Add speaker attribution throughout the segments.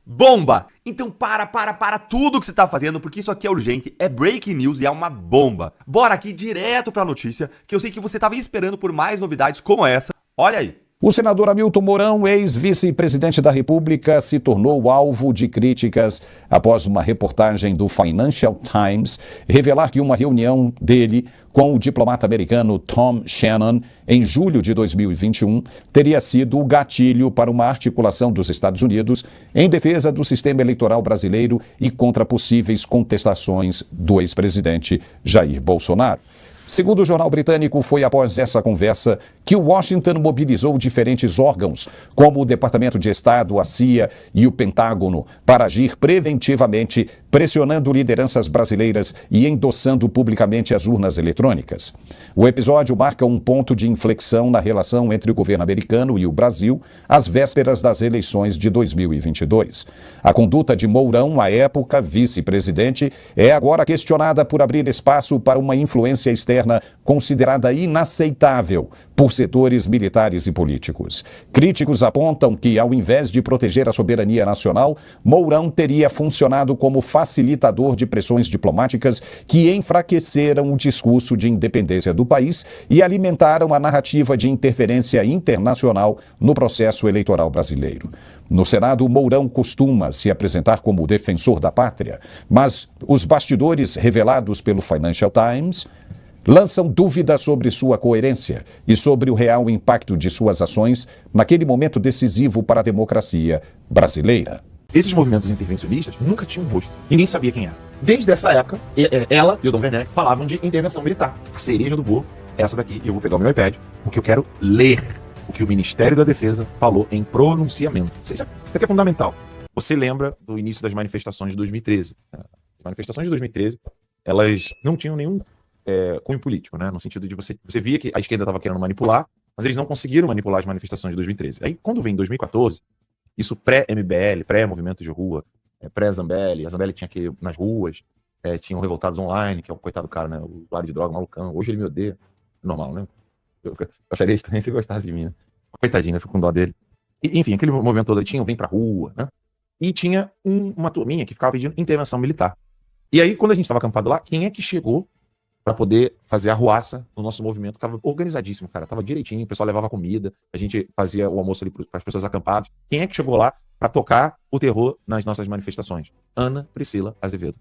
Speaker 1: Bomba! Então para tudo que você tá fazendo, porque isso aqui é urgente, é breaking news e é uma bomba. Bora aqui direto pra notícia, que eu sei que você tava esperando por mais novidades como essa. Olha aí.
Speaker 2: O senador Hamilton Mourão, ex-vice-presidente da República, se tornou alvo de críticas após uma reportagem do Financial Times revelar que uma reunião dele com o diplomata americano Tom Shannon em julho de 2021 teria sido o gatilho para uma articulação dos Estados Unidos em defesa do sistema eleitoral brasileiro e contra possíveis contestações do ex-presidente Jair Bolsonaro. Segundo o jornal britânico, foi após essa conversa que Washington mobilizou diferentes órgãos, como o Departamento de Estado, a CIA e o Pentágono, para agir preventivamente, pressionando lideranças brasileiras e endossando publicamente as urnas eletrônicas. O episódio marca um ponto de inflexão na relação entre o governo americano e o Brasil, às vésperas das eleições de 2022. A conduta de Mourão, à época vice-presidente, é agora questionada por abrir espaço para uma influência externa considerada inaceitável por setores militares e políticos. Críticos apontam que, ao invés de proteger a soberania nacional, Mourão teria funcionado como facilitador de pressões diplomáticas que enfraqueceram o discurso de independência do país e alimentaram a narrativa de interferência internacional no processo eleitoral brasileiro. No Senado, Mourão costuma se apresentar como o defensor da pátria, mas os bastidores revelados pelo Financial Times lançam dúvidas sobre sua coerência e sobre o real impacto de suas ações naquele momento decisivo para a democracia brasileira.
Speaker 3: Esses movimentos intervencionistas nunca tinham um rosto. Ninguém sabia quem era. Desde essa época, ela e o Dom Werneck falavam de intervenção militar. A cereja do bolo é essa daqui. Eu vou pegar o meu iPad, porque eu quero ler o que o Ministério da Defesa falou em pronunciamento. Isso aqui é fundamental. Você lembra do início das manifestações de 2013. As manifestações de 2013, elas não tinham nenhum cunho político, né? No sentido de você via que a esquerda estava querendo manipular, mas eles não conseguiram manipular as manifestações de 2013. Aí, quando vem 2014, isso pré-MBL, pré-movimento de rua, pré-Zambelli, a Zambelli tinha que ir nas ruas, tinham revoltados online, que é o coitado do cara, né? O usuário de droga, malucão. Hoje ele me odeia. Normal, né? Eu acharia estranho se gostasse de mim, né? Coitadinho, eu fico com dó dele. E, enfim, aquele movimento todo tinha, vem pra rua, né? E tinha uma turminha que ficava pedindo intervenção militar. E aí, quando a gente estava acampado lá, quem é que chegou para poder fazer a arruaça no nosso movimento? Tava organizadíssimo, cara. Tava direitinho, o pessoal levava comida, a gente fazia o almoço ali para as pessoas acampadas. Quem é que chegou lá para tocar o terror nas nossas manifestações? Ana Priscila Azevedo.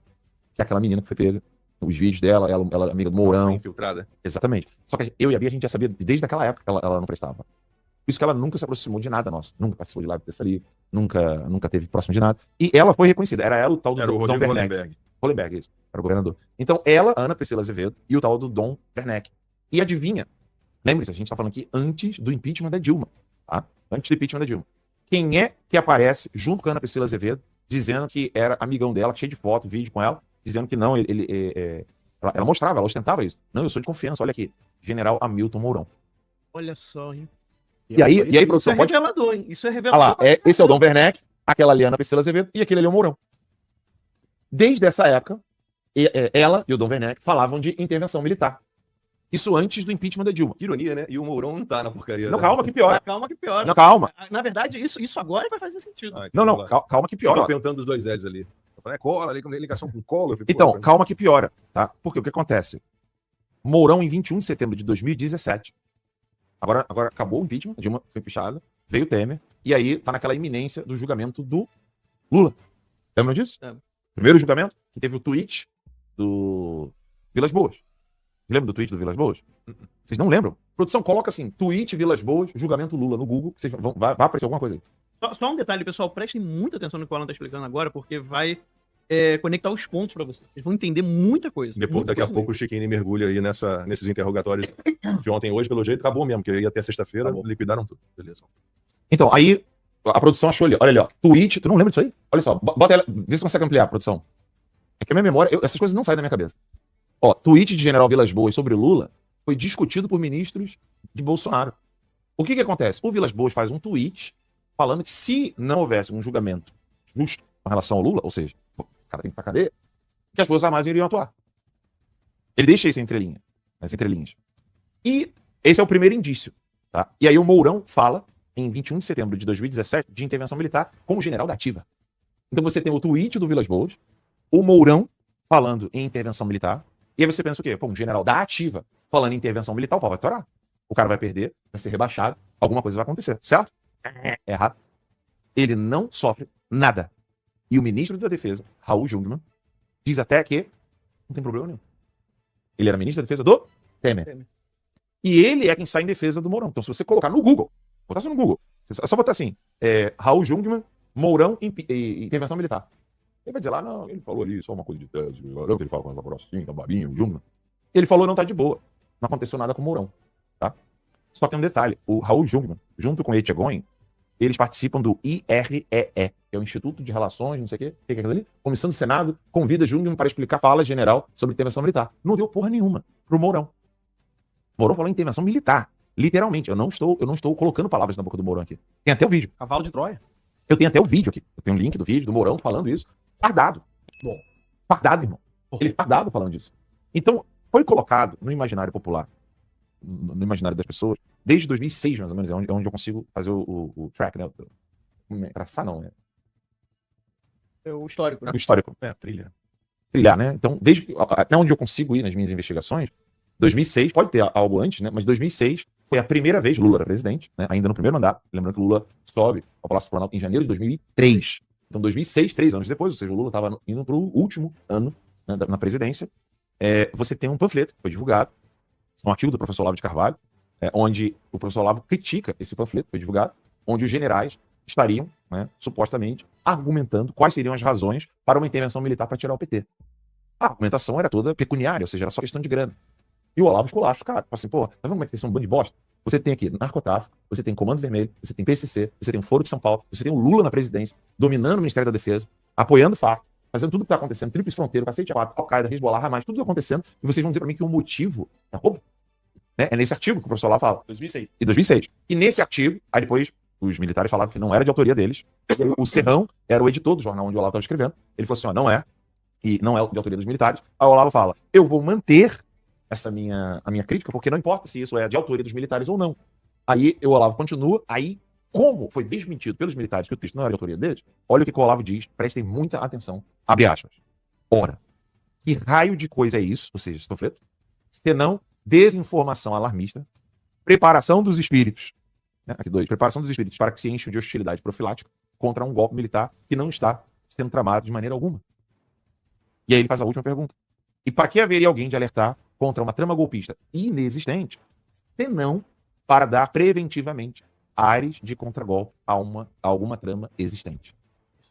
Speaker 3: Que é aquela menina que foi pega, os vídeos dela, ela amiga do Mourão.
Speaker 1: Infiltrada.
Speaker 3: Exatamente. Só que eu e a Bia, a gente já sabia desde aquela época que ela não prestava. Por isso que ela nunca se aproximou de nada nosso. Nunca participou de live dessa livre, nunca teve próximo de nada. E ela foi reconhecida. Era ela o tal do Dom Werneck. Hollenberg, isso, para o governador. Então, ela, Ana Priscila Azevedo, e o tal do Dom Werneck. E adivinha? Lembre-se, a gente está falando aqui antes do impeachment da Dilma. Tá? Antes do impeachment da Dilma. Quem é que aparece junto com a Ana Priscila Azevedo, dizendo que era amigão dela, cheio de foto, vídeo com ela, dizendo que não, ela mostrava, ela ostentava isso. Não, eu sou de confiança, olha aqui. General Hamilton Mourão.
Speaker 4: Olha só, hein?
Speaker 3: E aí, produção,
Speaker 4: isso é revelador, hein? Isso é revelador.
Speaker 3: Olha lá, esse é o Dom Werneck, aquela ali é a Ana Priscila Azevedo, e aquele ali é o Mourão. Desde essa época, ela e o Dom Werneck falavam de intervenção militar. Isso antes do impeachment da Dilma.
Speaker 1: Que ironia, né? E o Mourão não tá na porcaria.
Speaker 3: Não, calma que piora.
Speaker 4: Calma que piora.
Speaker 3: Não, calma.
Speaker 4: Na verdade, isso agora vai fazer sentido.
Speaker 3: Não, calma que piora.
Speaker 1: Eu tô perguntando dos dois Eds ali. Eu falei, cola ali, ligação com cola.
Speaker 3: Então, calma que piora, tá? Porque o que acontece? Mourão, em 21 de setembro de 2017, agora acabou o impeachment, a Dilma foi pichada, veio o Temer, e aí tá naquela iminência do julgamento do Lula. Lembra disso? Primeiro julgamento, que teve o tweet do Vilas Boas. Lembra do tweet do Vilas Boas? Vocês não lembram? Produção, coloca assim, tweet Vilas Boas, julgamento Lula no Google, que vai aparecer alguma coisa aí.
Speaker 4: Só um detalhe, pessoal, prestem muita atenção no que o Alan tá explicando agora, porque vai conectar os pontos pra vocês. Vocês vão entender muita coisa.
Speaker 1: Daqui a pouco o Chiquini mergulha aí nesses interrogatórios de ontem e hoje, pelo jeito, acabou mesmo, que eu ia até sexta-feira, liquidaram tudo. Beleza.
Speaker 3: Então, aí a produção achou ali, olha ali, ó, tweet, tu não lembra disso aí? Olha só, bota ela, vê se consegue ampliar, produção. É que a minha memória, essas coisas não saem da minha cabeça. Ó, tweet de General Vilas Boas sobre Lula foi discutido por ministros de Bolsonaro. O que acontece? O Vilas Boas faz um tweet falando que se não houvesse um julgamento justo com relação ao Lula, ou seja, o cara tem que ir pra cadeia, que as Forças Armadas iriam atuar. Ele deixa isso nas entrelinhas. E esse é o primeiro indício, tá? E aí o Mourão fala, em 21 de setembro de 2017, de intervenção militar como general da ativa. Então você tem o tweet do Vilas Boas, o Mourão falando em intervenção militar, e aí você pensa o quê? Pô, um general da ativa falando em intervenção militar, o pau vai torar. O cara vai perder, vai ser rebaixado, alguma coisa vai acontecer, certo? É errado. Ele não sofre nada. E o ministro da Defesa, Raul Jungmann, diz até que não tem problema nenhum. Ele era ministro da Defesa do Temer. E ele é quem sai em defesa do Mourão. Então, se você colocar no Google, botar só no Google, é só botar assim, Raul Jungmann, Mourão e intervenção militar. Ele vai dizer lá, não, ele falou ali só uma coisa de tese, não que ele fala com essa grossinha, da babinha, o Jungmann. Ele falou, não, tá de boa. Não aconteceu nada com o Mourão, tá? Só tem um detalhe, o Raul Jungmann, junto com o Etchegoin, eles participam do IREE, que é o Instituto de Relações, não sei o quê. O que é aquilo ali? Comissão do Senado convida Jungmann para explicar fala geral sobre intervenção militar. Não deu porra nenhuma pro Mourão. Mourão falou em intervenção militar. Literalmente. Eu não estou colocando palavras na boca do Mourão aqui. Tem até o vídeo.
Speaker 4: Cavalo de Troia.
Speaker 3: Eu tenho até o vídeo aqui. Eu tenho um link do vídeo do Mourão falando isso. Fardado.
Speaker 4: Bom.
Speaker 3: Fardado, irmão. Ele fardado falando disso. Então, foi colocado no imaginário popular, no imaginário das pessoas, desde 2006, mais ou menos, é onde eu consigo fazer o track, né? Traçar, não, né?
Speaker 4: É o histórico, né?
Speaker 3: O histórico.
Speaker 1: Trilha.
Speaker 3: Trilhar, né? Então, até onde eu consigo ir nas minhas investigações, 2006, pode ter algo antes, né? Mas 2006 foi a primeira vez, Lula era presidente, né? Ainda no primeiro mandato. Lembrando que Lula sobe ao Palácio do Planalto em janeiro de 2003. Então, 2006, 3 anos depois, ou seja, o Lula estava indo para o último ano, né, na presidência. Você tem um panfleto que foi divulgado, um artigo do professor Olavo de Carvalho, onde o professor Olavo critica esse panfleto, foi divulgado, onde os generais estariam, né, supostamente, argumentando quais seriam as razões para uma intervenção militar para tirar o PT. A argumentação era toda pecuniária, ou seja, era só questão de grana. E o Olavo esculacha, cara, fala assim, pô, tá vendo como é que eles são um bando de bosta? Você tem aqui narcotráfico, você tem Comando Vermelho, você tem PCC, você tem o Foro de São Paulo, você tem o Lula na presidência, dominando o Ministério da Defesa, apoiando o FARC, fazendo tudo que tá acontecendo, Tríplice Fronteira, Cacete A4, Al-Qaeda, Hezbollah, Hamas, tudo acontecendo, e vocês vão dizer pra mim que o motivo é roubo? Né? É nesse artigo que o professor Olavo fala.
Speaker 1: 2006.
Speaker 3: E 2006. E nesse artigo, aí depois os militares falaram que não era de autoria deles. O Serrão era o editor do jornal onde o Olavo estava escrevendo. Ele falou assim, ó, não é. E não é de autoria dos militares. Aí o Olavo fala, eu vou manter a minha crítica, porque não importa se isso é de autoria dos militares ou não. Aí o Olavo continua, aí como foi desmentido pelos militares que o texto não era de autoria deles, olha o que o Olavo diz, prestem muita atenção. Abre aspas. Ora, que raio de coisa é isso, ou seja, esse panfleto, senão desinformação alarmista, preparação dos espíritos, né? Aqui 2, preparação dos espíritos para que se encham de hostilidade profilática contra um golpe militar que não está sendo tramado de maneira alguma. E aí ele faz a última pergunta. E para que haveria alguém de alertar contra uma trama golpista inexistente, senão para dar preventivamente ares de contragolpe a alguma trama existente?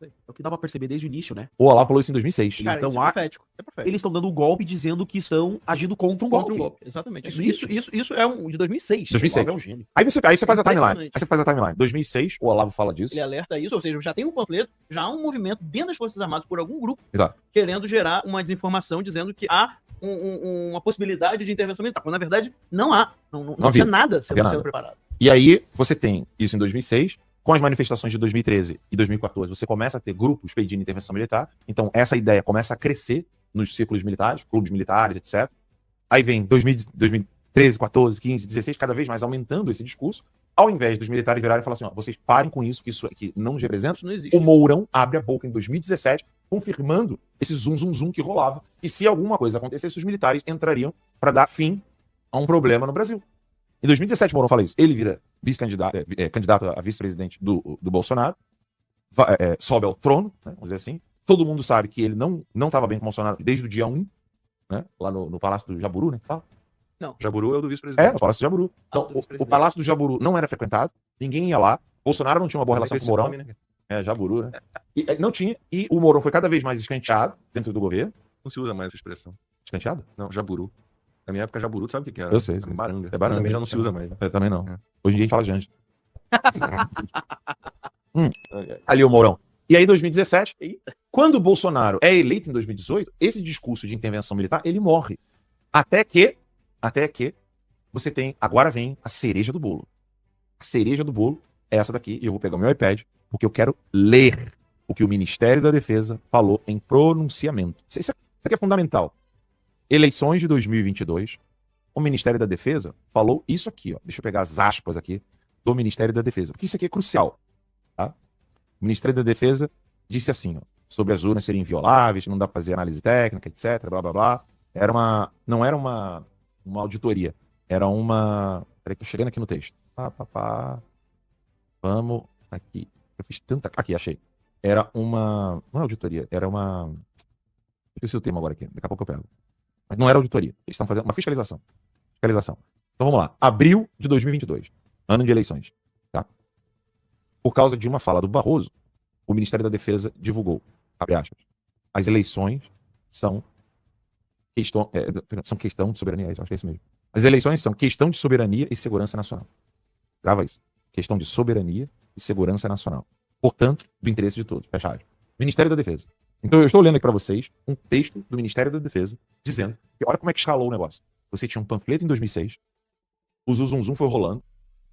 Speaker 5: É o que dá pra perceber desde o início, né?
Speaker 3: O Olavo falou isso em 2006.
Speaker 4: Cara,
Speaker 5: Então,
Speaker 4: isso é profético. É profético.
Speaker 5: Eles estão dando um golpe dizendo que estão agindo contra um
Speaker 4: Contra
Speaker 5: golpe.
Speaker 4: um golpe. Exatamente.
Speaker 5: Isso-
Speaker 4: Isso é um de 2006.
Speaker 3: 2006.
Speaker 5: O Olavo é um gênio.
Speaker 3: Aí você faz a timeline.
Speaker 4: Impressionante.
Speaker 3: Aí você faz a timeline. 2006, o Olavo fala disso.
Speaker 4: Ele alerta isso, ou seja, já tem um panfleto, já há um movimento dentro das Forças Armadas por algum grupo
Speaker 3: Exato.
Speaker 4: querendo gerar uma desinformação dizendo que há uma possibilidade de intervenção militar. Quando na verdade não há. Não
Speaker 3: havia.
Speaker 4: tinha nada sendo,
Speaker 3: Havia nada.
Speaker 4: sendo preparado.
Speaker 3: E aí você tem isso em 2006. Com as manifestações de 2013 e 2014, você começa a ter grupos pedindo intervenção militar. Então, essa ideia começa a crescer nos círculos militares, clubes militares, etc. Aí vem 2013, 14, 15, 16, cada vez mais aumentando esse discurso. Ao invés dos militares virarem e falar assim, ó, vocês parem com isso, que isso aqui não nos representa.
Speaker 4: Isso não existe.
Speaker 3: O Mourão abre a boca em 2017, confirmando esse zoom que rolava. E se alguma coisa acontecesse, os militares entrariam para dar fim a um problema no Brasil. Em 2017, o Mourão fala isso. Ele vira candidato a vice-presidente do Bolsonaro, sobe ao trono, né, vamos dizer assim. Todo mundo sabe que ele não estava bem com o Bolsonaro desde o dia 1, né, lá no Palácio do Jaburu, né? Fala.
Speaker 1: Jaburu é o do vice-presidente.
Speaker 3: O Palácio do Jaburu. Então,
Speaker 4: do
Speaker 3: o
Speaker 4: vice-presidente.
Speaker 3: Palácio do Jaburu não era frequentado, ninguém ia lá. Bolsonaro não tinha uma boa relação com o Mourão.
Speaker 1: Né?
Speaker 3: Jaburu, né? Não tinha. E o Mourão foi cada vez mais escanteado dentro do governo.
Speaker 1: Não se usa mais essa expressão.
Speaker 3: Escanteado?
Speaker 1: Não, Jaburu. Na minha época, Jaburu, tu sabe o que era?
Speaker 3: Eu sei.
Speaker 1: Baranga.
Speaker 3: É baranga.
Speaker 1: Também já não se usa mais. Né?
Speaker 3: Eu também não.
Speaker 1: É.
Speaker 3: Hoje em dia a gente fala Janja. Ali o Mourão. E aí, 2017, quando o Bolsonaro é eleito em 2018, esse discurso de intervenção militar, ele morre. Até que você tem, agora vem a cereja do bolo. A cereja do bolo é essa daqui, e eu vou pegar o meu iPad, porque eu quero ler o que o Ministério da Defesa falou em pronunciamento. Isso aqui é fundamental. Eleições de 2022, o Ministério da Defesa falou isso aqui, ó. Deixa eu pegar as aspas aqui do Ministério da Defesa, porque isso aqui é crucial, tá? O Ministério da Defesa disse assim, ó, sobre as urnas serem invioláveis, não dá pra fazer análise técnica, etc, blá blá blá. Não era uma auditoria, era uma... Peraí que eu tô chegando aqui no texto. Vamos aqui. Eu fiz tanta... Aqui, achei. Era uma... Não é auditoria, era uma... Esqueci o termo agora aqui, daqui a pouco eu pego. Mas não era auditoria, eles estão fazendo uma fiscalização. Fiscalização. Então vamos lá. Abril de 2022, ano de eleições. Tá? Por causa de uma fala do Barroso, o Ministério da Defesa divulgou, abre aspas, as eleições são questão de soberania, acho que é isso mesmo. As eleições são questão de soberania e segurança nacional. Grava isso. Questão de soberania e segurança nacional. Portanto, do interesse de todos. Fecha aspas. Ministério da Defesa. Então eu estou lendo aqui para vocês um texto do Ministério da Defesa dizendo que olha como é que escalou o negócio. Você tinha um panfleto em 2006, o Zum foi rolando,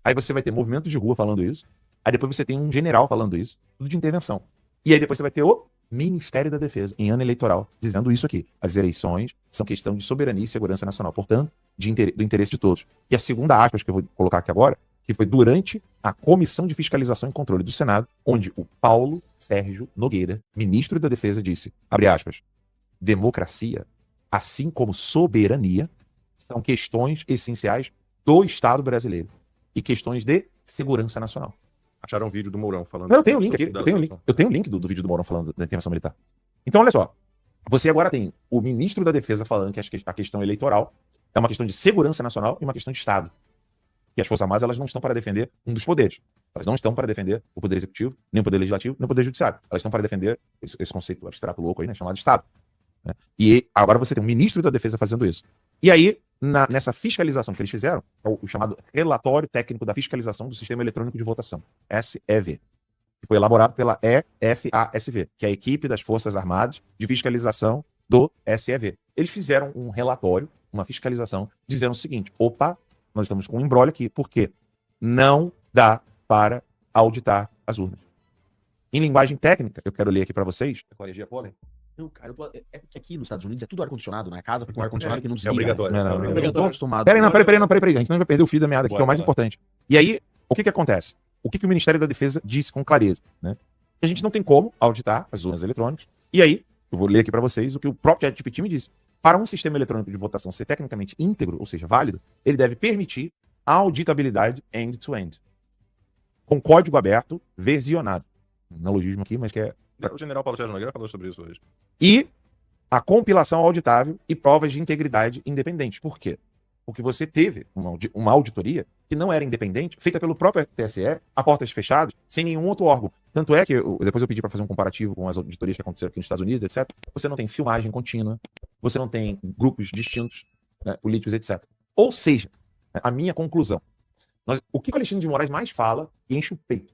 Speaker 3: aí você vai ter movimentos de rua falando isso, aí depois você tem um general falando isso, tudo de intervenção. E aí depois você vai ter o Ministério da Defesa, em ano eleitoral, dizendo isso aqui. As eleições são questão de soberania e segurança nacional, portanto, do interesse de todos. E a segunda aspas que eu vou colocar aqui agora, que foi durante a Comissão de Fiscalização e Controle do Senado, onde o Paulo Sérgio Nogueira, ministro da Defesa, disse, abre aspas, democracia, assim como soberania, são questões essenciais do Estado brasileiro e questões de segurança nacional.
Speaker 1: Acharam um vídeo do Mourão falando...
Speaker 3: Não, eu tenho o link aqui, eu tenho o link do vídeo do Mourão falando da intervenção militar. Então, olha só, você agora tem o ministro da Defesa falando que a questão eleitoral é uma questão de segurança nacional e uma questão de Estado. E as Forças Armadas, elas não estão para defender um dos poderes. Elas não estão para defender o Poder Executivo, nem o Poder Legislativo, nem o Poder Judiciário. Elas estão para defender esse conceito abstrato louco aí, né, chamado de Estado. Né? E agora você tem um ministro da Defesa fazendo isso. E aí, nessa fiscalização que eles fizeram, é o chamado Relatório Técnico da Fiscalização do Sistema Eletrônico de Votação, SEV, que foi elaborado pela EFASV, que é a Equipe das Forças Armadas de Fiscalização do SEV. Eles fizeram um relatório, uma fiscalização, dizendo o seguinte, opa, nós estamos com um embrólio aqui, porque não dá para auditar as urnas. Em linguagem técnica, eu quero ler aqui para vocês.
Speaker 1: Corrigir a pólen?
Speaker 5: Não, cara, é porque aqui nos Estados Unidos é tudo ar-condicionado, na casa, com ar-condicionado que não desliga.
Speaker 1: obrigatório.
Speaker 5: Né?
Speaker 3: Não,
Speaker 5: Eu tô acostumado.
Speaker 3: Peraí, a gente não vai perder o fio da meada aqui, que é o mais importante. E aí, o que acontece? O que o Ministério da Defesa disse com clareza? Né? Que a gente não tem como auditar as urnas eletrônicas. E aí, eu vou ler aqui para vocês o que o próprio ChatGPT me disse. Para um sistema eletrônico de votação ser tecnicamente íntegro, ou seja, válido, ele deve permitir a auditabilidade end-to-end. Com código aberto, versionado. Um neologismo aqui, mas que é...
Speaker 1: O general Paulo Sérgio Nogueira falou sobre isso hoje.
Speaker 3: E a compilação auditável e provas de integridade independentes. Por quê? Porque você teve uma auditoria que não era independente, feita pelo próprio TSE, a portas fechadas, sem nenhum outro órgão. Tanto é que, depois eu pedi para fazer um comparativo com as auditorias que aconteceram aqui nos Estados Unidos, etc. Você não tem filmagem contínua, você não tem grupos distintos, né, políticos, etc. Ou seja, a minha conclusão, o que o Alexandre de Moraes mais fala e enche o peito?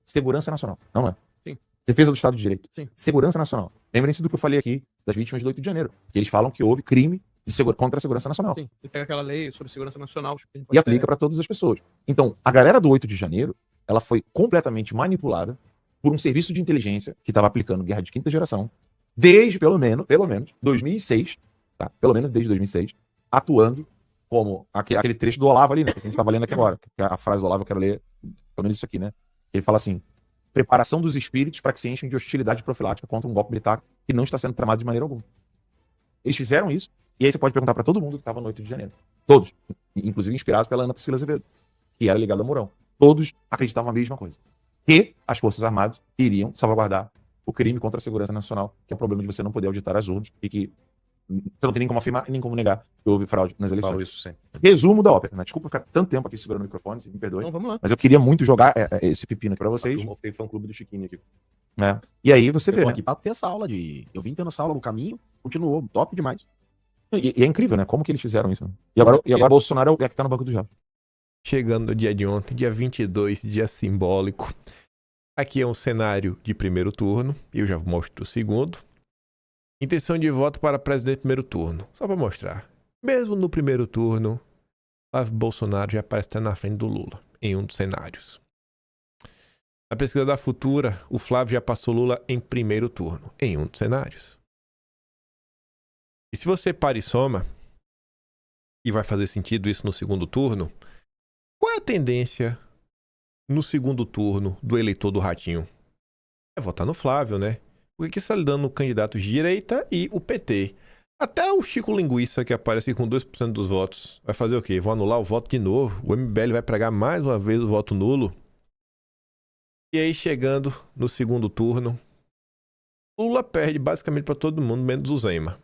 Speaker 3: Segurança nacional, não é?
Speaker 4: Sim.
Speaker 3: Defesa do Estado de Direito.
Speaker 4: Sim.
Speaker 3: Segurança nacional. Lembrem-se do que eu falei aqui das vítimas do 8 de janeiro. Que eles falam que houve crime contra a segurança nacional.
Speaker 4: Sim, ele pega aquela lei sobre segurança nacional
Speaker 3: E aplica para todas as pessoas. Então, a galera do 8 de janeiro, ela foi completamente manipulada por um serviço de inteligência que estava aplicando guerra de quinta geração desde, pelo menos, 2006, tá? Pelo menos desde 2006, atuando como aquele trecho do Olavo ali, né? Que a gente estava lendo aqui agora. Que a frase do Olavo eu quero ler, pelo menos isso aqui, né? Ele fala assim, preparação dos espíritos para que se enchem de hostilidade profilática contra um golpe militar que não está sendo tramado de maneira alguma. Eles fizeram isso, e aí você pode perguntar para todo mundo que estava no 8 de janeiro. Todos. Inclusive inspirados pela Ana Priscila Azevedo, que era ligada ao Mourão. Todos acreditavam a mesma coisa. Que as Forças Armadas iriam salvaguardar o crime contra a segurança nacional, que é o problema de você não poder auditar as urnas, e que você não tem nem como afirmar e nem como negar que houve fraude nas eleições.
Speaker 1: Falo isso sim.
Speaker 3: Resumo da ópera. Né? Desculpa ficar tanto tempo aqui segurando o microfone, me perdoe.
Speaker 4: Então vamos lá.
Speaker 3: Mas eu queria muito jogar esse pepino aqui pra vocês.
Speaker 1: Eu fiquei fã-clube do Chiquinho aqui.
Speaker 3: Né? E aí você
Speaker 5: Eu
Speaker 3: vê,
Speaker 5: tô
Speaker 3: né?
Speaker 5: aqui pra ter essa aula de... Eu vim tendo essa aula no caminho, continuou, top demais.
Speaker 3: E é incrível, né? Como que eles fizeram isso. Né? E agora Bolsonaro é que tá no banco do diabo.
Speaker 6: Chegando no dia de ontem, dia 22, dia simbólico. Aqui é um cenário de primeiro turno, eu já mostro o segundo. Intenção de voto para presidente primeiro turno, só para mostrar. Mesmo no primeiro turno, Flávio Bolsonaro já parece estar na frente do Lula, em um dos cenários. Na pesquisa da Futura, o Flávio já passou Lula em primeiro turno, em um dos cenários. E se você para e soma, e vai fazer sentido isso no segundo turno, qual é a tendência no segundo turno do eleitor do Ratinho? é votar no Flávio, né? Porque aqui está lidando no candidato de direita e o PT. Até o Chico Linguiça, que aparece com 2% dos votos, vai fazer o quê? Vão anular o voto de novo. O MBL vai pregar mais uma vez o voto nulo. E aí, chegando no segundo turno, Lula perde basicamente para todo mundo, menos o Zema.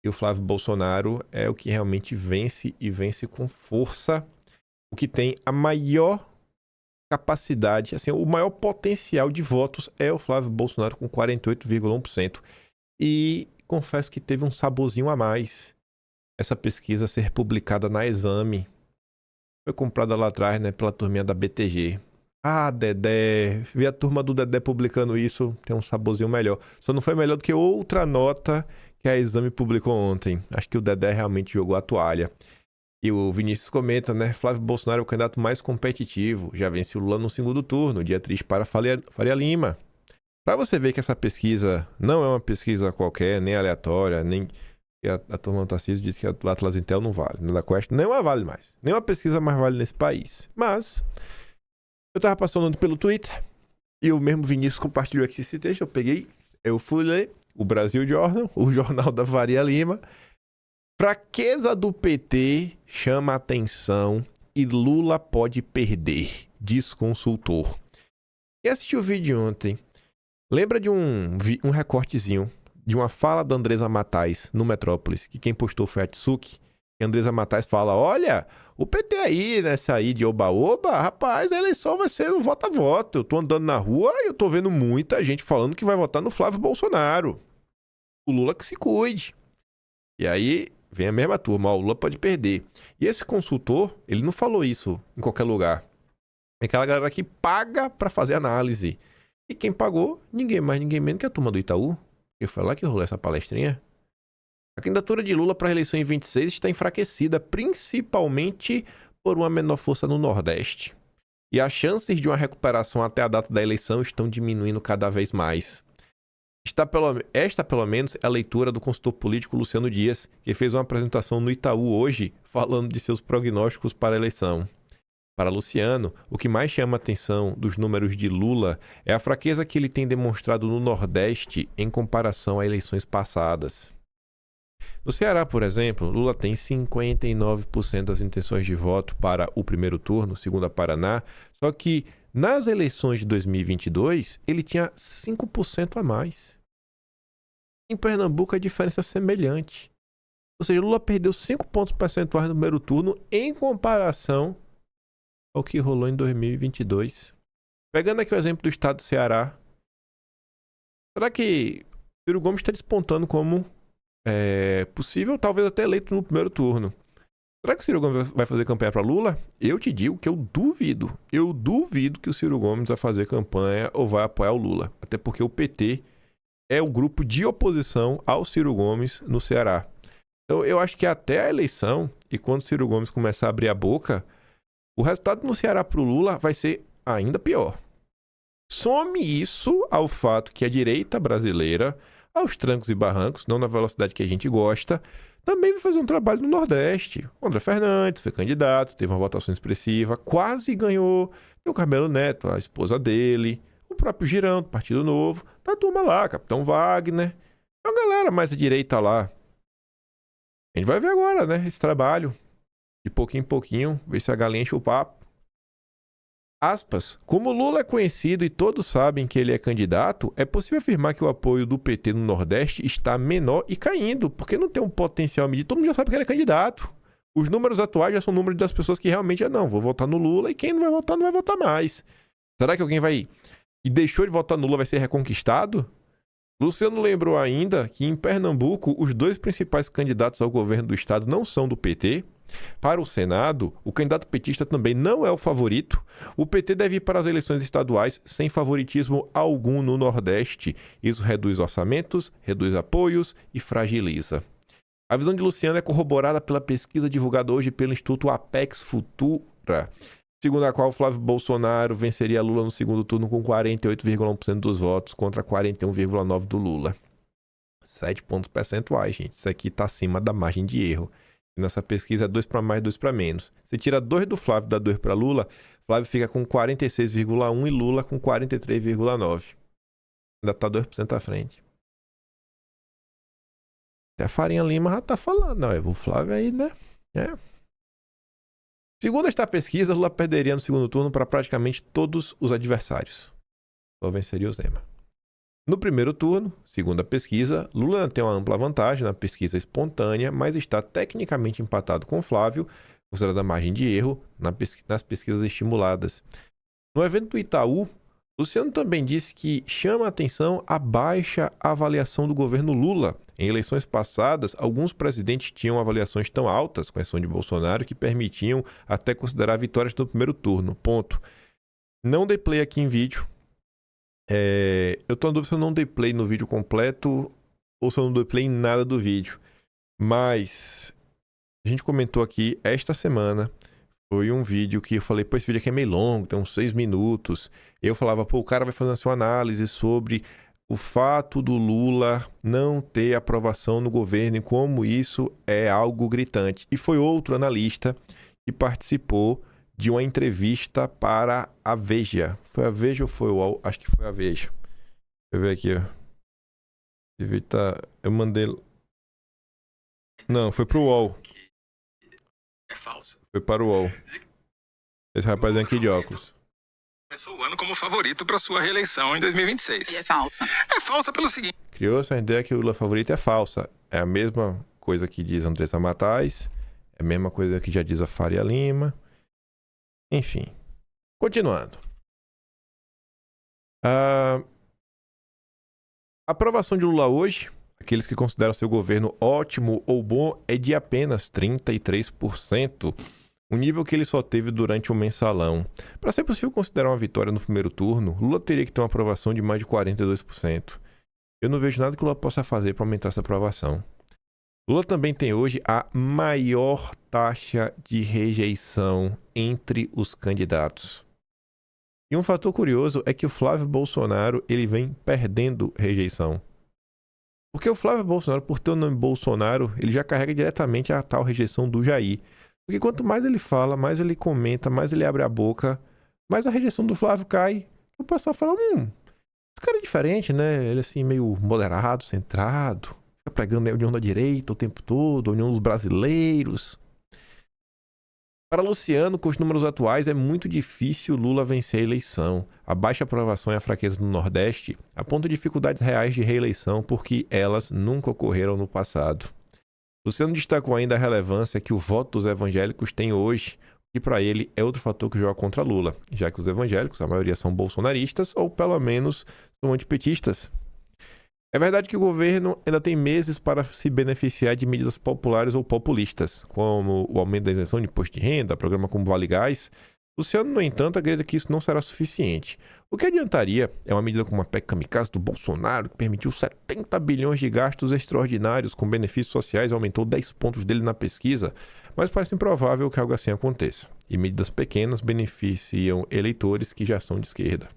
Speaker 6: E o Flávio Bolsonaro é o que realmente vence e vence com força. O que tem a maior capacidade, assim, o maior potencial de votos é o Flávio Bolsonaro com 48,1%. E confesso que teve um saborzinho a mais. Essa pesquisa ser publicada na Exame. Foi comprada lá atrás, né, pela turminha da BTG. Ah, Dedé, ver a turma do Dedé publicando isso tem um saborzinho melhor. Só não foi melhor do que outra nota que a Exame publicou ontem. Acho que o Dedé realmente jogou a toalha. E o Vinícius comenta, né? Flávio Bolsonaro é o candidato mais competitivo. Já vence o Lula no segundo turno. Dia triste para Faria Lima. Para você ver que essa pesquisa não é uma pesquisa qualquer, nem aleatória, nem... A turma do Tarcísio disse que a do Atlas Intel não vale. Da Quest nem uma vale mais. Nenhuma pesquisa mais vale nesse país. Mas... eu tava passando pelo Twitter e o mesmo Vinícius compartilhou aqui esse texto. Eu fui ler o Brasil Journal, o jornal da Faria Lima. Fraqueza do PT chama atenção e Lula pode perder, diz consultor. Quem assistiu o vídeo ontem, lembra de um recortezinho de uma fala da Andresa Matais no Metrópolis, que quem postou foi a Tsuki. E a Andresa Matais fala, olha, o PT aí, nessa aí de oba-oba, rapaz, a eleição vai ser um voto-a-voto. Eu tô andando na rua e eu tô vendo muita gente falando que vai votar no Flávio Bolsonaro. O Lula que se cuide. E aí vem a mesma turma, ó, o Lula pode perder. E esse consultor, ele não falou isso em qualquer lugar. É aquela galera que paga pra fazer análise. E quem pagou, ninguém mais, ninguém menos que a turma do Itaú. Que foi lá que rolou essa palestrinha. A candidatura de Lula para a eleição em 26 está enfraquecida, principalmente por uma menor força no Nordeste. E as chances de uma recuperação até a data da eleição estão diminuindo cada vez mais. Esta, pelo menos, é a leitura do consultor político Luciano Dias, que fez uma apresentação no Itaú hoje, falando de seus prognósticos para a eleição. Para Luciano, o que mais chama a atenção dos números de Lula é a fraqueza que ele tem demonstrado no Nordeste em comparação a eleições passadas. No Ceará, por exemplo, Lula tem 59% das intenções de voto para o primeiro turno, segundo a Paraná, só que nas eleições de 2022 ele tinha 5% a mais. Em Pernambuco a diferença é semelhante. Ou seja, Lula perdeu 5 pontos percentuais no primeiro turno em comparação ao que rolou em 2022. Pegando aqui o exemplo do estado do Ceará, será que Ciro Gomes está despontando como possível, talvez até eleito no primeiro turno? Será que o Ciro Gomes vai fazer campanha para Lula? Eu te digo que eu duvido. Eu duvido que o Ciro Gomes vai fazer campanha ou vai apoiar o Lula. Até porque o PT é o grupo de oposição ao Ciro Gomes no Ceará. Então eu acho que até a eleição, e quando o Ciro Gomes começar a abrir a boca, o resultado no Ceará para o Lula vai ser ainda pior. Some isso ao fato que a direita brasileira, aos trancos e barrancos, não na velocidade que a gente gosta, também vai fazer um trabalho no Nordeste. O André Fernandes foi candidato, teve uma votação expressiva, quase ganhou. Tem o Carmelo Neto, a esposa dele, o próprio Girão, do Partido Novo, tá a turma lá, Capitão Wagner. É uma galera mais à direita lá. A gente vai ver agora, né, esse trabalho. De pouquinho em pouquinho, ver se a galinha enche o papo. Aspas. Como Lula é conhecido e todos sabem que ele é candidato, é possível afirmar que o apoio do PT no Nordeste está menor e caindo, porque não tem um potencial medido. Todo mundo já sabe que ele é candidato. Os números atuais já são números das pessoas que realmente não, vou votar no Lula, e quem não vai votar, não vai votar mais. Será que alguém que deixou de votar no Lula vai ser reconquistado? Luciano lembrou ainda que em Pernambuco os dois principais candidatos ao governo do estado não são do PT. Para o Senado, o candidato petista também não é o favorito. O PT deve ir para as eleições estaduais sem favoritismo algum no Nordeste. Isso reduz orçamentos, reduz apoios e fragiliza. A visão de Luciano é corroborada pela pesquisa divulgada hoje pelo Instituto Apex Futura, segundo a qual Flávio Bolsonaro venceria Lula no segundo turno com 48,1% dos votos contra 41,9% do Lula. 7 pontos percentuais, gente. Isso aqui está acima da margem de erro. Nessa pesquisa, 2 para mais, 2 para menos. Você tira 2 do Flávio e dá 2 para Lula, Flávio fica com 46,1% e Lula com 43,9%. Ainda tá 2% à frente. Até a Farinha Lima já tá falando, não, o Flávio aí, né? Segundo esta pesquisa, Lula perderia no segundo turno para praticamente todos os adversários. Só venceria o Zema. No primeiro turno, segundo a pesquisa, Lula tem uma ampla vantagem na pesquisa espontânea, mas está tecnicamente empatado com Flávio, considerada a margem de erro nas pesquisas estimuladas. No evento do Itaú, Luciano também disse que chama a atenção a baixa avaliação do governo Lula. Em eleições passadas, alguns presidentes tinham avaliações tão altas, com exceção de Bolsonaro, que permitiam até considerar vitórias no primeiro turno. Ponto. Não dei play aqui em vídeo. Eu tô na dúvida se eu não dei play no vídeo completo ou se eu não dei play em nada do vídeo. Mas a gente comentou aqui esta semana. Foi um vídeo que eu falei, pô, esse vídeo aqui é meio longo, tem uns 6 minutos. Eu falava, pô, o cara vai fazer a sua análise sobre o fato do Lula não ter aprovação no governo e como isso é algo gritante. E foi outro analista que participou de uma entrevista para a Veja. Foi a Veja ou foi o UOL? Acho que foi a Veja. Deixa eu ver aqui, ó. Esse vídeo tá... Eu mandei... Não, foi pro UOL.
Speaker 7: É falso.
Speaker 6: Foi para o UOL. Esse rapaz aqui de óculos.
Speaker 7: Começou o ano como favorito para sua reeleição em 2026.
Speaker 8: E é falsa.
Speaker 7: É falsa pelo seguinte.
Speaker 6: Criou essa ideia que o Lula favorito é falsa. É a mesma coisa que diz Andressa Matais. É a mesma coisa que já diz a Faria Lima. Enfim. Continuando. A aprovação de Lula hoje, aqueles que consideram seu governo ótimo ou bom, é de apenas 33%. O nível que ele só teve durante o mensalão. Para ser possível considerar uma vitória no primeiro turno, Lula teria que ter uma aprovação de mais de 42%. Eu não vejo nada que Lula possa fazer para aumentar essa aprovação. Lula também tem hoje a maior taxa de rejeição entre os candidatos. E um fator curioso é que o Flávio Bolsonaro ele vem perdendo rejeição. Porque o Flávio Bolsonaro, por ter o nome Bolsonaro, ele já carrega diretamente a tal rejeição do Jair. Porque quanto mais ele fala, mais ele comenta, mais ele abre a boca, mais a rejeição do Flávio cai. O pessoal fala, esse cara é diferente, né? Ele é assim, meio moderado, centrado, fica pregando a união da direita o tempo todo, a união dos brasileiros. Para Luciano, com os números atuais, é muito difícil Lula vencer a eleição. A baixa aprovação e a fraqueza no Nordeste apontam dificuldades reais de reeleição porque elas nunca ocorreram no passado. Luciano destacou ainda a relevância que o voto dos evangélicos tem hoje, que para ele é outro fator que joga contra Lula, já que os evangélicos, a maioria são bolsonaristas ou pelo menos são antipetistas. É verdade que o governo ainda tem meses para se beneficiar de medidas populares ou populistas, como o aumento da isenção de imposto de renda, programa como Vale Gás. Luciano, no entanto, acredita que isso não será suficiente. O que adiantaria é uma medida como a PEC Kamikaze do Bolsonaro, que permitiu 70 bilhões de gastos extraordinários com benefícios sociais e aumentou 10 pontos dele na pesquisa, mas parece improvável que algo assim aconteça. E medidas pequenas beneficiam eleitores que já são de esquerda.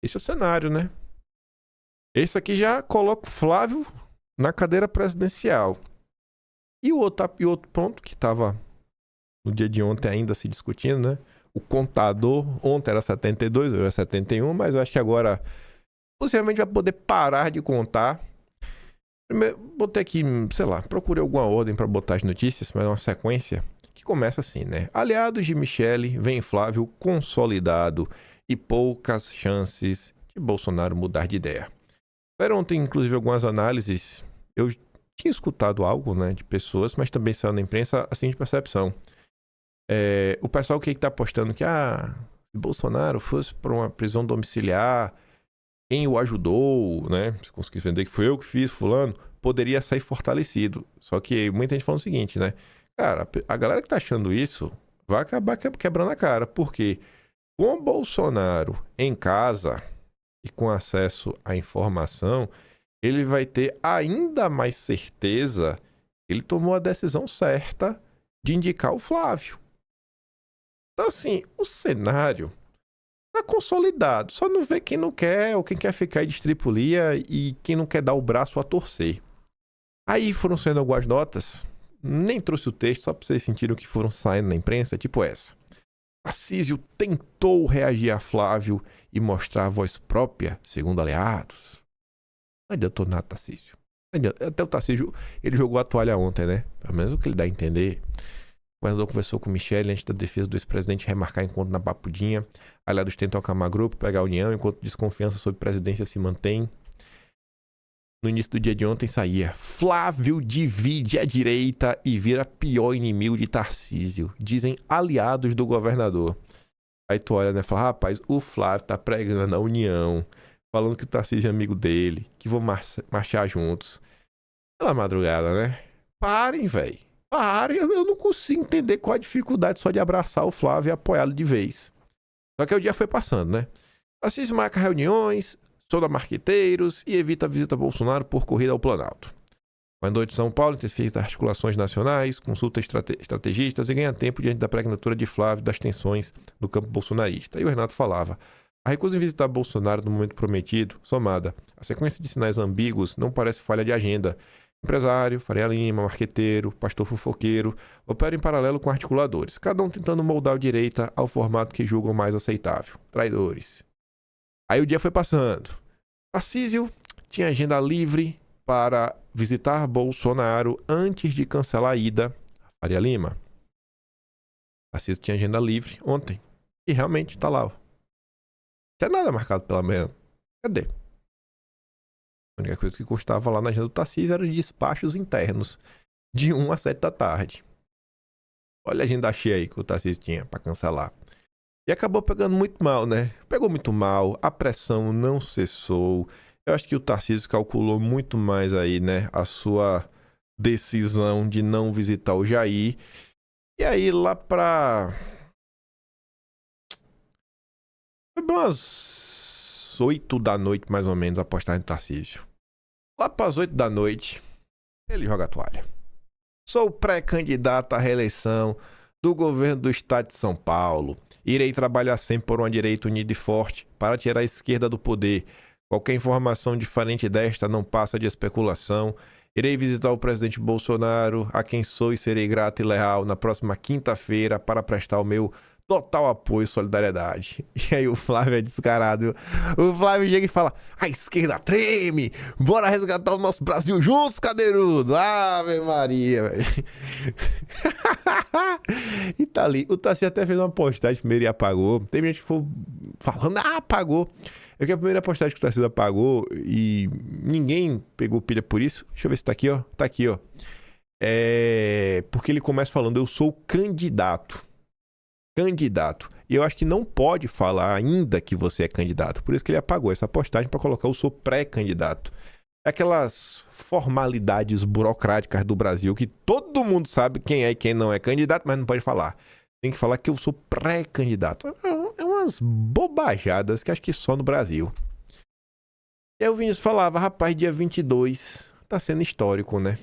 Speaker 6: Esse é o cenário, né? Esse aqui já coloca o Flávio na cadeira presidencial. E o outro ponto que estava no dia de ontem ainda se discutindo, né? O contador, ontem era 72, hoje é 71, mas eu acho que agora possivelmente vai poder parar de contar. Primeiro, botei aqui, sei lá, procurei alguma ordem para botar as notícias, mas é uma sequência que começa assim, né? Aliados de Michele, vem Flávio consolidado e poucas chances de Bolsonaro mudar de ideia. Saíram ontem, inclusive, algumas análises. Eu tinha escutado algo, né, de pessoas, mas também saiu na imprensa assim de percepção. O pessoal que está apostando que se Bolsonaro fosse para uma prisão domiciliar, quem o ajudou, né, se conseguisse vender que foi eu que fiz, fulano, poderia sair fortalecido. Só que muita gente falando o seguinte, né? Cara, a galera que tá achando isso vai acabar quebrando a cara. Porque com o Bolsonaro em casa e com acesso à informação, ele vai ter ainda mais certeza que ele tomou a decisão certa de indicar o Flávio. Então, assim, o cenário tá consolidado. Só não vê quem não quer ou quem quer ficar de estripulia e quem não quer dar o braço a torcer. Aí foram saindo algumas notas. Nem trouxe o texto, só pra vocês sentirem o que foram saindo na imprensa, tipo essa. Tarcísio tentou reagir a Flávio e mostrar a voz própria, segundo aliados. Não adiantou nada, Tarcísio. Até o Tarcísio, ele jogou a toalha ontem, né? Pelo menos o que ele dá a entender. O governador conversou com o Michele antes da defesa do ex-presidente remarcar encontro na Papudinha. Aliados tentam acalmar grupo, pegar a união, enquanto desconfiança sobre presidência se mantém. No início do dia de ontem saía: Flávio divide a direita e vira pior inimigo de Tarcísio, dizem aliados do governador. Aí tu olha, né, e fala: rapaz, o Flávio tá pregando a união, falando que o Tarcísio é amigo dele, que vão marchar juntos. Pela madrugada, né? Parem, velho. Parem, eu não consigo entender qual a dificuldade só de abraçar o Flávio e apoiá-lo de vez. Só que o dia foi passando, né? Tarcísio marca reuniões, sonda marqueteiros e evita a visita a Bolsonaro por corrida ao Planalto. O governador de São Paulo intensifica articulações nacionais, consulta estrategistas e ganha tempo diante da pré-candidatura de Flávio das tensões no campo bolsonarista. E o Renato falava: a recusa em visitar Bolsonaro no momento prometido, somada à sequência de sinais ambíguos, não parece falha de agenda. Empresário, Faria Lima, marqueteiro, pastor fofoqueiro, operam em paralelo com articuladores, cada um tentando moldar a direita ao formato que julgam mais aceitável. Traidores. Aí o dia foi passando. Tarcísio tinha agenda livre para visitar Bolsonaro antes de cancelar a ida a Faria Lima. Tarcísio tinha agenda livre ontem. E realmente tá lá. Não tem nada marcado pela manhã. Cadê? A única coisa que constava lá na agenda do Tarcísio eram os despachos internos, de 1 às 7 da tarde. Olha a agenda cheia aí que o Tarcísio tinha para cancelar. E acabou pegando muito mal, né? Pegou muito mal, a pressão não cessou. Eu acho que o Tarcísio calculou muito mais aí, né? A sua decisão de não visitar o Jair. E aí lá pra... foi umas 8 da noite, mais ou menos, a postagem do Tarcísio. Lá pras 8 da noite, ele joga a toalha. Sou pré-candidato à reeleição do governo do estado de São Paulo. Irei trabalhar sempre por uma direita unida e forte para tirar a esquerda do poder. Qualquer informação diferente desta não passa de especulação. Irei visitar o presidente Bolsonaro, a quem sou e serei grato e leal na próxima quinta-feira para prestar o meu total apoio e solidariedade. E aí o Flávio é descarado. O Flávio chega e fala: a esquerda treme, bora resgatar o nosso Brasil juntos, cadeirudo. Ave Maria, velho. E tá ali. O Tarcísio até fez uma postagem primeiro e apagou. Tem gente que foi falando: apagou. É que a primeira postagem que o Tarcísio apagou e ninguém pegou pilha por isso. Deixa eu ver se tá aqui, ó. Tá aqui, ó. Porque ele começa falando: eu sou candidato. E eu acho que não pode falar ainda que você é candidato. Por isso que ele apagou essa postagem para colocar: eu sou pré-candidato. Aquelas formalidades burocráticas do Brasil que todo mundo sabe quem é e quem não é candidato, mas não pode falar. Tem que falar que eu sou pré-candidato. É umas bobajadas que acho que só no Brasil. E aí o Vinícius falava: rapaz, dia 22 tá sendo histórico, né?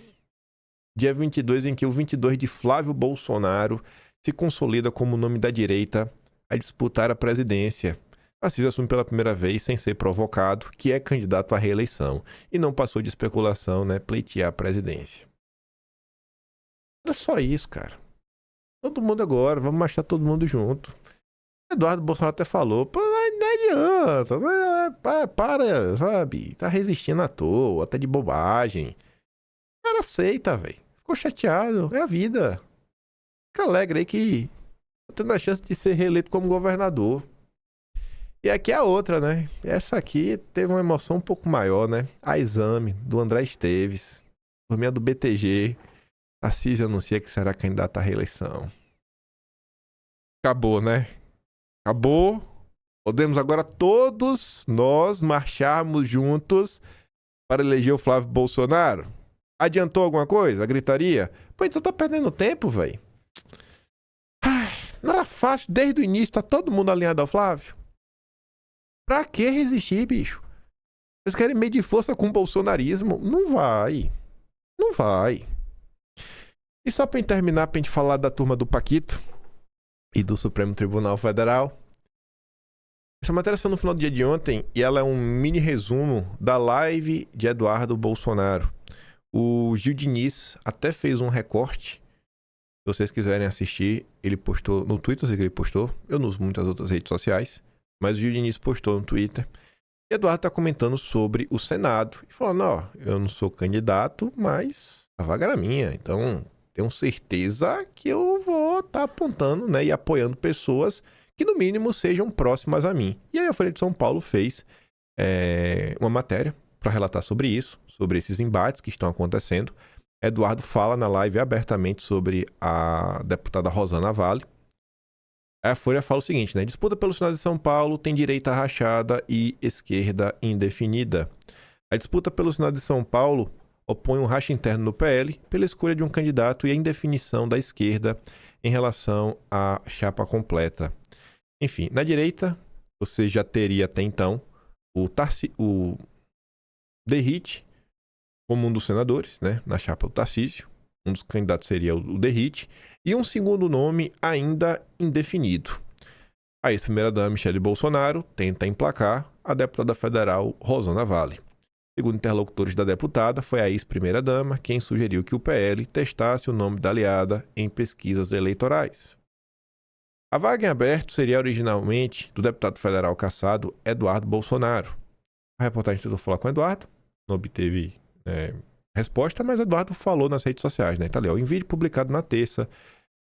Speaker 6: Dia 22 em que o 22 de Flávio Bolsonaro se consolida como o nome da direita a disputar a presidência. Tarcísio assume pela primeira vez, sem ser provocado, que é candidato à reeleição. E não passou de especulação, né? Pleitear a presidência. Era só isso, cara. Todo mundo agora, vamos marchar todo mundo junto. Eduardo Bolsonaro até falou: pô, não adianta, para, sabe? Tá resistindo à toa, até de bobagem. O cara aceita, velho. Ficou chateado, é a vida. Fica alegre aí que tá tendo a chance de ser reeleito como governador. E aqui é a outra, né? Essa aqui teve uma emoção um pouco maior, né? A Exame, do André Esteves, turminha do BTG. Tarcísio anuncia que será candidato à reeleição. Acabou, né? Acabou. Podemos agora todos nós marcharmos juntos para eleger o Flávio Bolsonaro. Adiantou alguma coisa? A gritaria? Pô, então tá perdendo tempo, velho. Não era fácil, desde o início, tá todo mundo alinhado ao Flávio. Pra que resistir, bicho? Vocês querem medir força com o bolsonarismo? Não vai. Não vai. E só pra terminar, pra gente falar da turma do Paquito e do Supremo Tribunal Federal. Essa matéria saiu no final do dia de ontem e ela é um mini resumo da live de Eduardo Bolsonaro. O Gil Diniz até fez um recorte vocês quiserem assistir, ele postou no Twitter, eu sei que ele postou. Eu não uso muitas outras redes sociais, mas o Gil Diniz postou no Twitter. E Eduardo tá comentando sobre o Senado. E falando, ó, eu não sou candidato, mas a vaga era minha. Então, tenho certeza que eu vou estar apontando, né, e apoiando pessoas que, no mínimo, sejam próximas a mim. E aí a Folha de São Paulo fez uma matéria para relatar sobre isso, sobre esses embates que estão acontecendo. Eduardo fala na live abertamente sobre a deputada Rosana Vale. A Folha fala o seguinte, né? Disputa pelo Senado de São Paulo tem direita rachada e esquerda indefinida. A disputa pelo Senado de São Paulo opõe um racha interno no PL pela escolha de um candidato e a indefinição da esquerda em relação à chapa completa. Enfim, na direita, você já teria até então o Derrite como um dos senadores, né? Na chapa do Tarcísio. Um dos candidatos seria o Derrite. E um segundo nome ainda indefinido. A ex-primeira-dama Michele Bolsonaro tenta emplacar a deputada federal Rosana Vale. Segundo interlocutores da deputada, foi a ex-primeira-dama quem sugeriu que o PL testasse o nome da aliada em pesquisas eleitorais. A vaga em aberto seria originalmente do deputado federal cassado Eduardo Bolsonaro. A reportagem tentou falar com o Eduardo, não obteve resposta, mas Eduardo falou nas redes sociais, né? Tá ali, ó, em vídeo publicado na terça,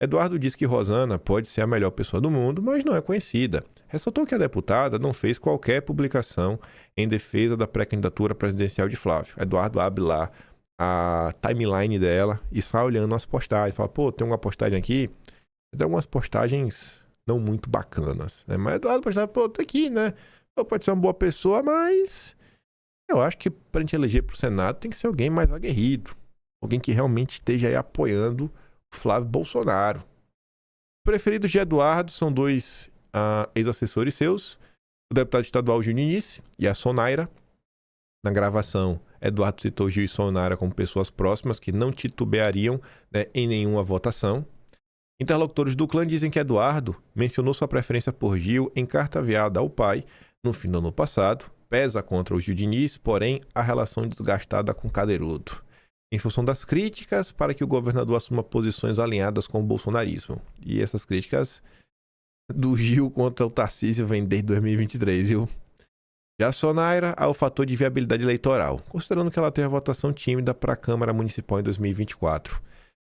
Speaker 6: Eduardo disse que Rosana pode ser a melhor pessoa do mundo, mas não é conhecida. Ressaltou que a deputada não fez qualquer publicação em defesa da pré-candidatura presidencial de Flávio. Eduardo abre lá a timeline dela e sai olhando as postagens. Fala, pô, tem uma postagem aqui. Tem algumas postagens não muito bacanas, né? Mas Eduardo postava, pô, tô aqui, né? Pô, pode ser uma boa pessoa, mas eu acho que pra gente eleger pro Senado tem que ser alguém mais aguerrido. Alguém que realmente esteja aí apoiando Flávio Bolsonaro. Preferidos de Eduardo são dois ex-assessores seus, o deputado estadual Gil Diniz e a Sonaira. Na gravação, Eduardo citou Gil e Sonaira como pessoas próximas que não titubeariam, né, em nenhuma votação. Interlocutores do clã dizem que Eduardo mencionou sua preferência por Gil em carta enviada ao pai no fim do ano passado. Pesa contra o Gil Diniz, porém, a relação desgastada com Cadeirudo, em função das críticas para que o governador assuma posições alinhadas com o bolsonarismo. E essas críticas do Gil contra o Tarcísio vêm desde 2023, viu? Já a Sonaira há o fator de viabilidade eleitoral, considerando que ela tem a votação tímida para a Câmara Municipal em 2024.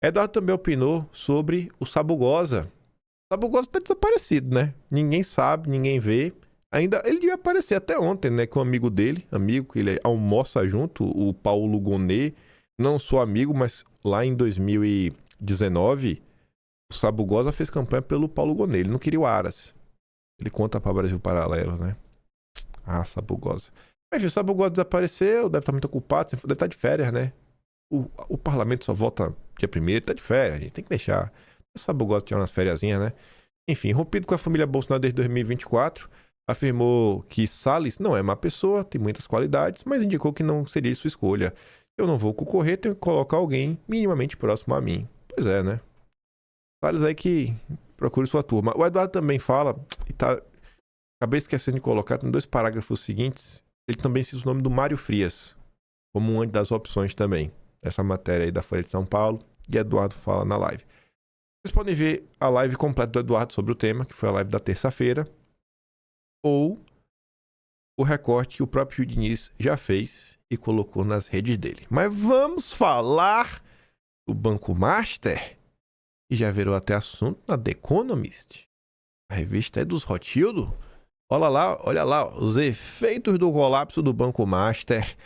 Speaker 6: Eduardo também opinou sobre o Sabugosa. O Sabugosa está desaparecido, né? Ninguém sabe, ninguém vê. Ainda ele devia aparecer até ontem, né? Com um amigo dele, amigo que ele almoça junto, o Paulo Gonet. Não sou amigo, mas lá em 2019, o Sabugosa fez campanha pelo Paulo Gonet. Ele não queria o Aras. Ele conta para Brasil Paralelo, né? Ah, Sabugosa. Mas o Sabugosa desapareceu, deve estar muito ocupado, deve estar de férias, né? O parlamento só volta dia 1º, tá de férias, a gente tem que deixar. O Sabugosa tinha umas fériasinhas, né? Enfim, rompido com a família Bolsonaro desde 2024, afirmou que Salles não é má pessoa, tem muitas qualidades, mas indicou que não seria sua escolha. Eu não vou concorrer, tenho que colocar alguém minimamente próximo a mim. Pois é, né? Salles aí que procure sua turma. O Eduardo também fala, e tá... acabei esquecendo de colocar, tem 2 parágrafos seguintes, ele também cita o nome do Mário Frias, como uma das opções também. Essa matéria aí da Folha de São Paulo, e Eduardo fala na live. Vocês podem ver a live completa do Eduardo sobre o tema, que foi a live da terça-feira, ou o recorte que o próprio Gil Diniz já fez e colocou nas redes dele. Mas vamos falar do Banco Master, que já virou até assunto na The Economist. A revista é dos Rothschild. Olha lá, os efeitos do colapso do Banco Master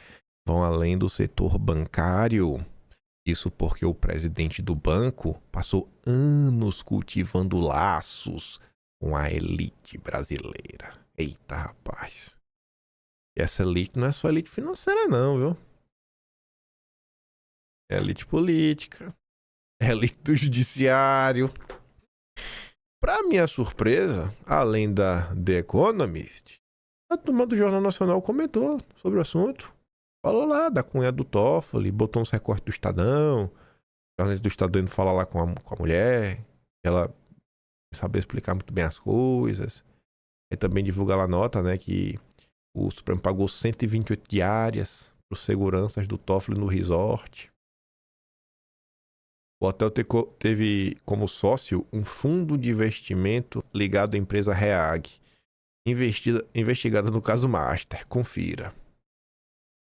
Speaker 6: vão além do setor bancário. Isso porque o presidente do banco passou anos cultivando laços com a elite brasileira. Eita, rapaz. E essa elite não é só elite financeira não, viu? É elite política. É elite do judiciário. Para minha surpresa, além da The Economist, a turma do Jornal Nacional comentou sobre o assunto. Falou lá da cunha do Toffoli, botou uns recortes do Estadão. O jornalista do Estadão indo falar lá com a mulher. Ela saber explicar muito bem as coisas. E também divulga lá a nota, né, que o Supremo pagou 128 diárias para os seguranças do Toffoli no resort. O hotel teve como sócio um fundo de investimento ligado à empresa Reag, investigada no caso Master. Confira.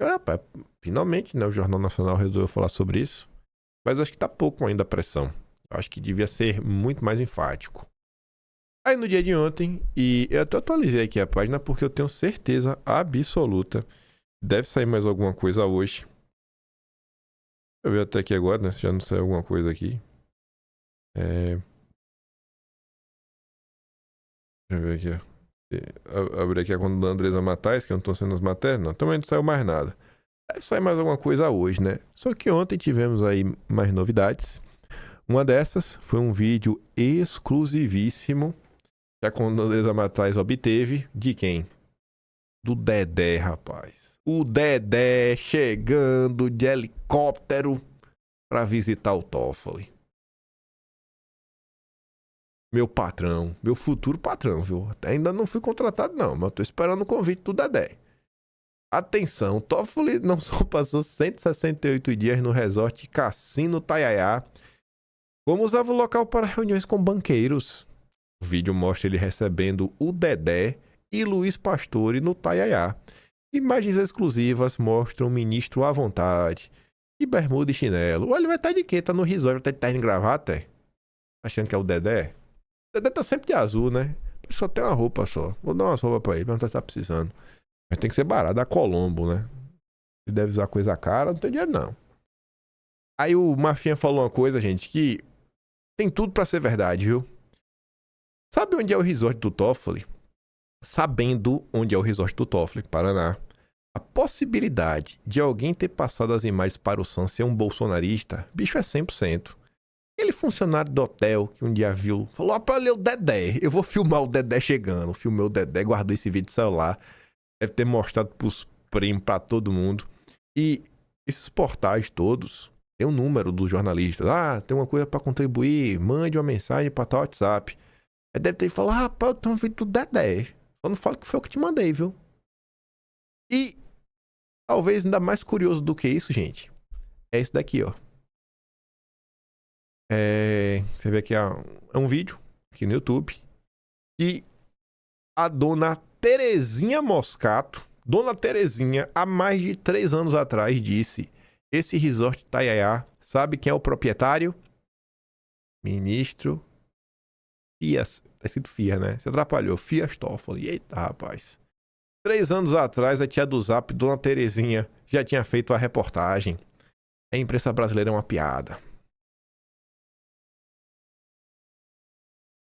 Speaker 6: Olha, rapaz, finalmente, né, o Jornal Nacional resolveu falar sobre isso. Mas eu acho que tá pouco ainda a pressão. Eu acho que devia ser muito mais enfático. Aí no dia de ontem, e eu até atualizei aqui a página porque eu tenho certeza absoluta. Deve sair mais alguma coisa hoje. Eu vi até aqui agora, né? Se já não saiu alguma coisa aqui. Deixa eu ver aqui, ó. Abri aqui a conta da Andresa Matais, que eu não tô sendo as matérias. Não, também não saiu mais nada. Deve sair mais alguma coisa hoje, né? Só que ontem tivemos aí mais novidades. Uma dessas foi um vídeo exclusivíssimo que a Andresa Matais obteve. De quem? Do Dedé, rapaz. O Dedé chegando de helicóptero pra visitar o Toffoli. Meu patrão, meu futuro patrão, viu? Ainda não fui contratado não, mas eu tô esperando o convite do Dedé. Atenção, Toffoli não só passou 168 dias no resort Cassino Taiaiá, como usava o local para reuniões com banqueiros. O vídeo mostra ele recebendo o Dedé e Luiz Pastore no Taiaiá. Imagens exclusivas mostram o ministro à vontade, de bermuda e chinelo. Olha, ele vai estar de quê? Tá no resort, vai estar de terno e gravata, achando que é o Dedé? O Dedé tá sempre de azul, né? Mas só tem uma roupa só. Vou dar umas roupas pra ele, mas não tá precisando. Mas tem que ser barato, da Colombo, né? Ele deve usar coisa cara, não tem dinheiro não. Aí o Mafinha falou uma coisa, gente, que tem tudo pra ser verdade, viu? Sabe onde é o resort do Toffoli? Sabendo onde é o resort do Toffoli, Paraná, a possibilidade de alguém ter passado as imagens para o Sam ser um bolsonarista, bicho, é 100%. Aquele funcionário do hotel que um dia viu, falou, pra ler o Dedé, eu vou filmar o Dedé chegando. Filmei o Dedé, guardou esse vídeo de celular, deve ter mostrado pros primos, pra todo mundo. E esses portais todos, tem um número dos jornalistas. Ah, tem uma coisa pra contribuir, mande uma mensagem pra tal WhatsApp. Aí deve ter falado, rapaz, eu tenho um vídeo do Dedé. Só não falo que foi eu que te mandei, viu? E talvez ainda mais curioso do que isso, gente, é isso daqui, ó. Você vê aqui, ó, é um vídeo aqui no YouTube que a dona Terezinha Moscato, dona Terezinha, há mais de 3 anos atrás, disse: esse resort Taiaiá, sabe quem é o proprietário? Ministro Fias. Tá escrito Fias, né? Você atrapalhou. Fias Toffoli. Eita, rapaz. 3 anos atrás, a tia do Zap, dona Terezinha, já tinha feito a reportagem. A imprensa brasileira é uma piada.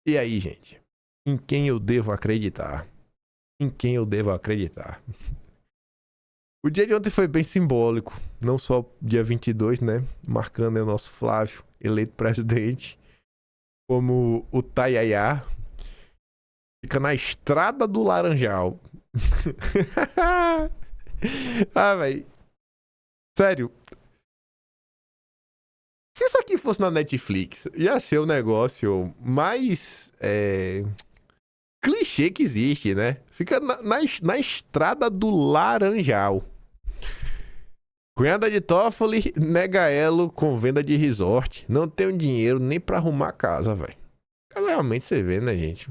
Speaker 6: E aí, gente? Em quem eu devo acreditar? Em quem eu devo acreditar? O dia de ontem foi bem simbólico. Não só dia 22, né? Marcando o nosso Flávio, eleito presidente. Como o Taiaiá fica na estrada do Laranjal. Ah, velho. Sério. Se isso aqui fosse na Netflix, ia ser o negócio mais clichê que existe, né? Fica na estrada do Laranjal. Cunhada de Toffoli nega elo com venda de resort. Não tenho dinheiro nem pra arrumar a casa, velho. Realmente você vê, né, gente?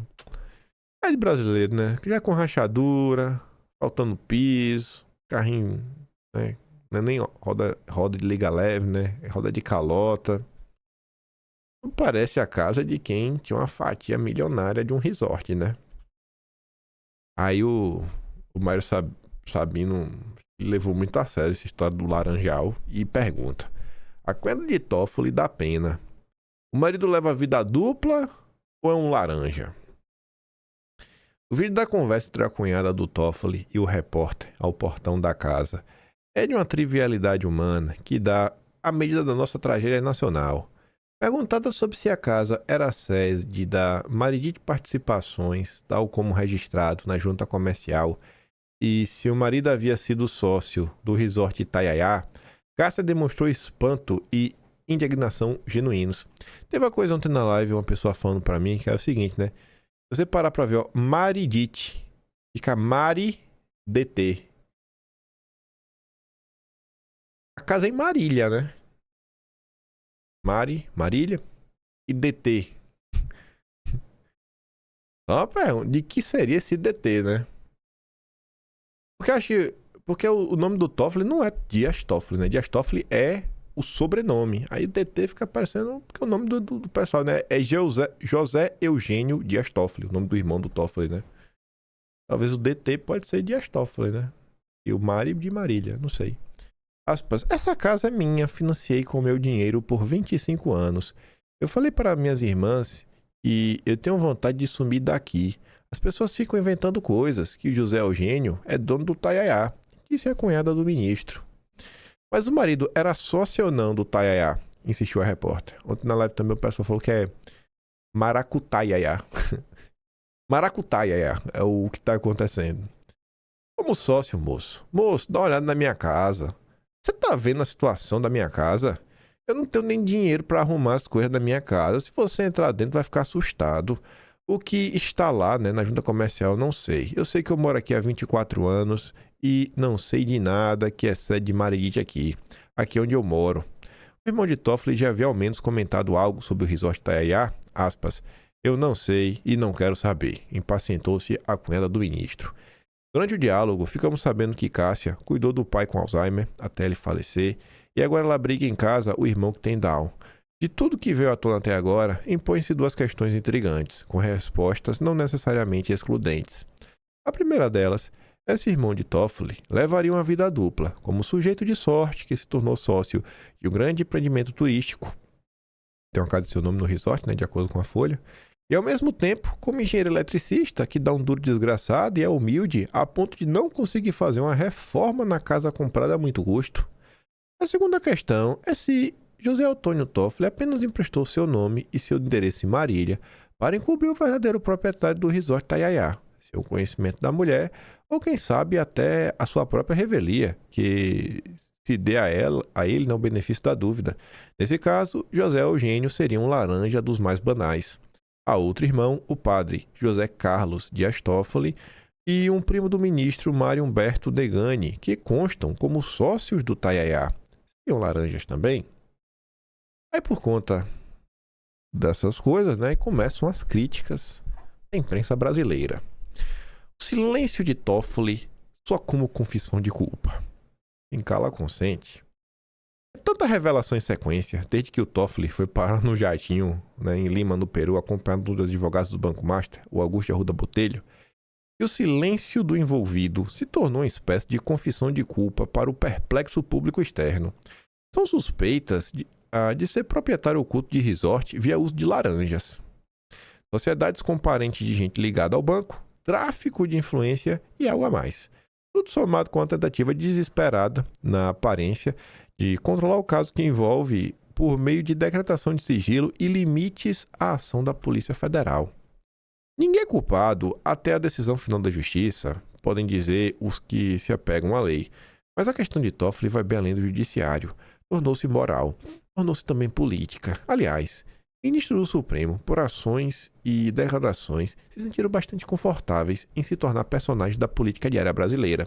Speaker 6: É de brasileiro, né? Já com rachadura, faltando piso, carrinho, né? Não é nem roda de liga leve, né? É roda de calota. Parece a casa de quem tinha uma fatia milionária de um resort, né? Aí o Mário Sabino levou muito a sério essa história do Laranjal e pergunta: a cunhada de Toffoli dá pena. O marido leva a vida dupla ou é um laranja? O vídeo da conversa entre a cunhada do Toffoli e o repórter ao portão da casa é de uma trivialidade humana que dá a medida da nossa tragédia nacional. Perguntada sobre se a casa era a sede da Maridite Participações, tal como registrado na junta comercial, e se o marido havia sido sócio do resort Itaiaiá, Cássia demonstrou espanto e indignação genuínos. Teve uma coisa ontem na live, uma pessoa falando pra mim, que é o seguinte, né? Se você parar pra ver, ó, Maridite, fica Mari-DT. A casa é em Marília, né? Marília e DT. Só uma pergunta, de que seria esse DT, né? Porque o nome do Toffoli não é Dias Toffoli, né? Dias Toffoli é o sobrenome. Aí o DT fica parecendo, porque é o nome do pessoal, né? É José Eugênio Dias Toffoli, o nome do irmão do Toffoli, né? Talvez o DT pode ser Dias Toffoli, né? E o Mari de Marília, não sei. Aspas, essa casa é minha, financiei com o meu dinheiro por 25 anos. Eu falei para minhas irmãs e eu tenho vontade de sumir daqui. As pessoas ficam inventando coisas, que o José Eugênio é dono do Taiaiá, disse a cunhada do ministro. Mas o marido era sócio ou não do Taiaiá? Insistiu a repórter. Ontem na live também o pessoal falou que é Maracutaiaiá. Maracutaiaiá é o que está acontecendo. Como sócio, moço. Moço, dá uma olhada na minha casa. Você tá vendo a situação da minha casa? Eu não tenho nem dinheiro para arrumar as coisas da minha casa. Se você entrar dentro, vai ficar assustado. O que está lá, né, na junta comercial, não sei. Eu sei que eu moro aqui há 24 anos e não sei de nada que é sede de Marilite aqui. Aqui é onde eu moro. O irmão de Toffoli já havia ao menos comentado algo sobre o resort Taiaiá, aspas, eu não sei e não quero saber, impacientou-se a cunhada do ministro. Durante o diálogo, ficamos sabendo que Cássia cuidou do pai com Alzheimer até ele falecer e agora ela briga em casa o irmão que tem Down. De tudo que veio à tona até agora, impõem-se duas questões intrigantes, com respostas não necessariamente excludentes. A primeira delas é se o irmão de Toffoli levaria uma vida dupla, como sujeito de sorte que se tornou sócio de um grande empreendimento turístico. Tem uma casa de seu nome no resort, né, de acordo com a Folha. E ao mesmo tempo, como engenheiro eletricista, que dá um duro desgraçado e é humilde a ponto de não conseguir fazer uma reforma na casa comprada a muito custo. A segunda questão é se José Antônio Toffoli apenas emprestou seu nome e seu endereço em Marília para encobrir o verdadeiro proprietário do resort Taiaiá, seu conhecimento da mulher, ou quem sabe até a sua própria revelia, que se dê a ele no benefício da dúvida. Nesse caso, José Eugênio seria um laranja dos mais banais. A outro irmão, o padre José Carlos Dias Toffoli, e um primo do ministro Mário Humberto Degani, que constam como sócios do Taiaiá. Seriam laranjas também? Aí por conta dessas coisas, né, começam as críticas da imprensa brasileira. O silêncio de Toffoli só como confissão de culpa. Em cala consente. É tanta revelação em sequência, desde que o Toffoli foi parar no jatinho, né, em Lima, no Peru, acompanhado dos advogados do Banco Master, o Augusto Arruda Botelho, e o silêncio do envolvido se tornou uma espécie de confissão de culpa para o perplexo público externo. São suspeitas de ser proprietário oculto de resort via uso de laranjas. Sociedades com parentes de gente ligada ao banco, tráfico de influência e algo a mais. Tudo somado com a tentativa desesperada, na aparência, de controlar o caso que envolve por meio de decretação de sigilo e limites à ação da Polícia Federal. Ninguém é culpado até a decisão final da Justiça, podem dizer os que se apegam à lei. Mas a questão de Toffoli vai bem além do judiciário. Tornou-se moral, tornou-se também política. Aliás, ministros do Supremo, por ações e declarações, se sentiram bastante confortáveis em se tornar personagens da política diária brasileira.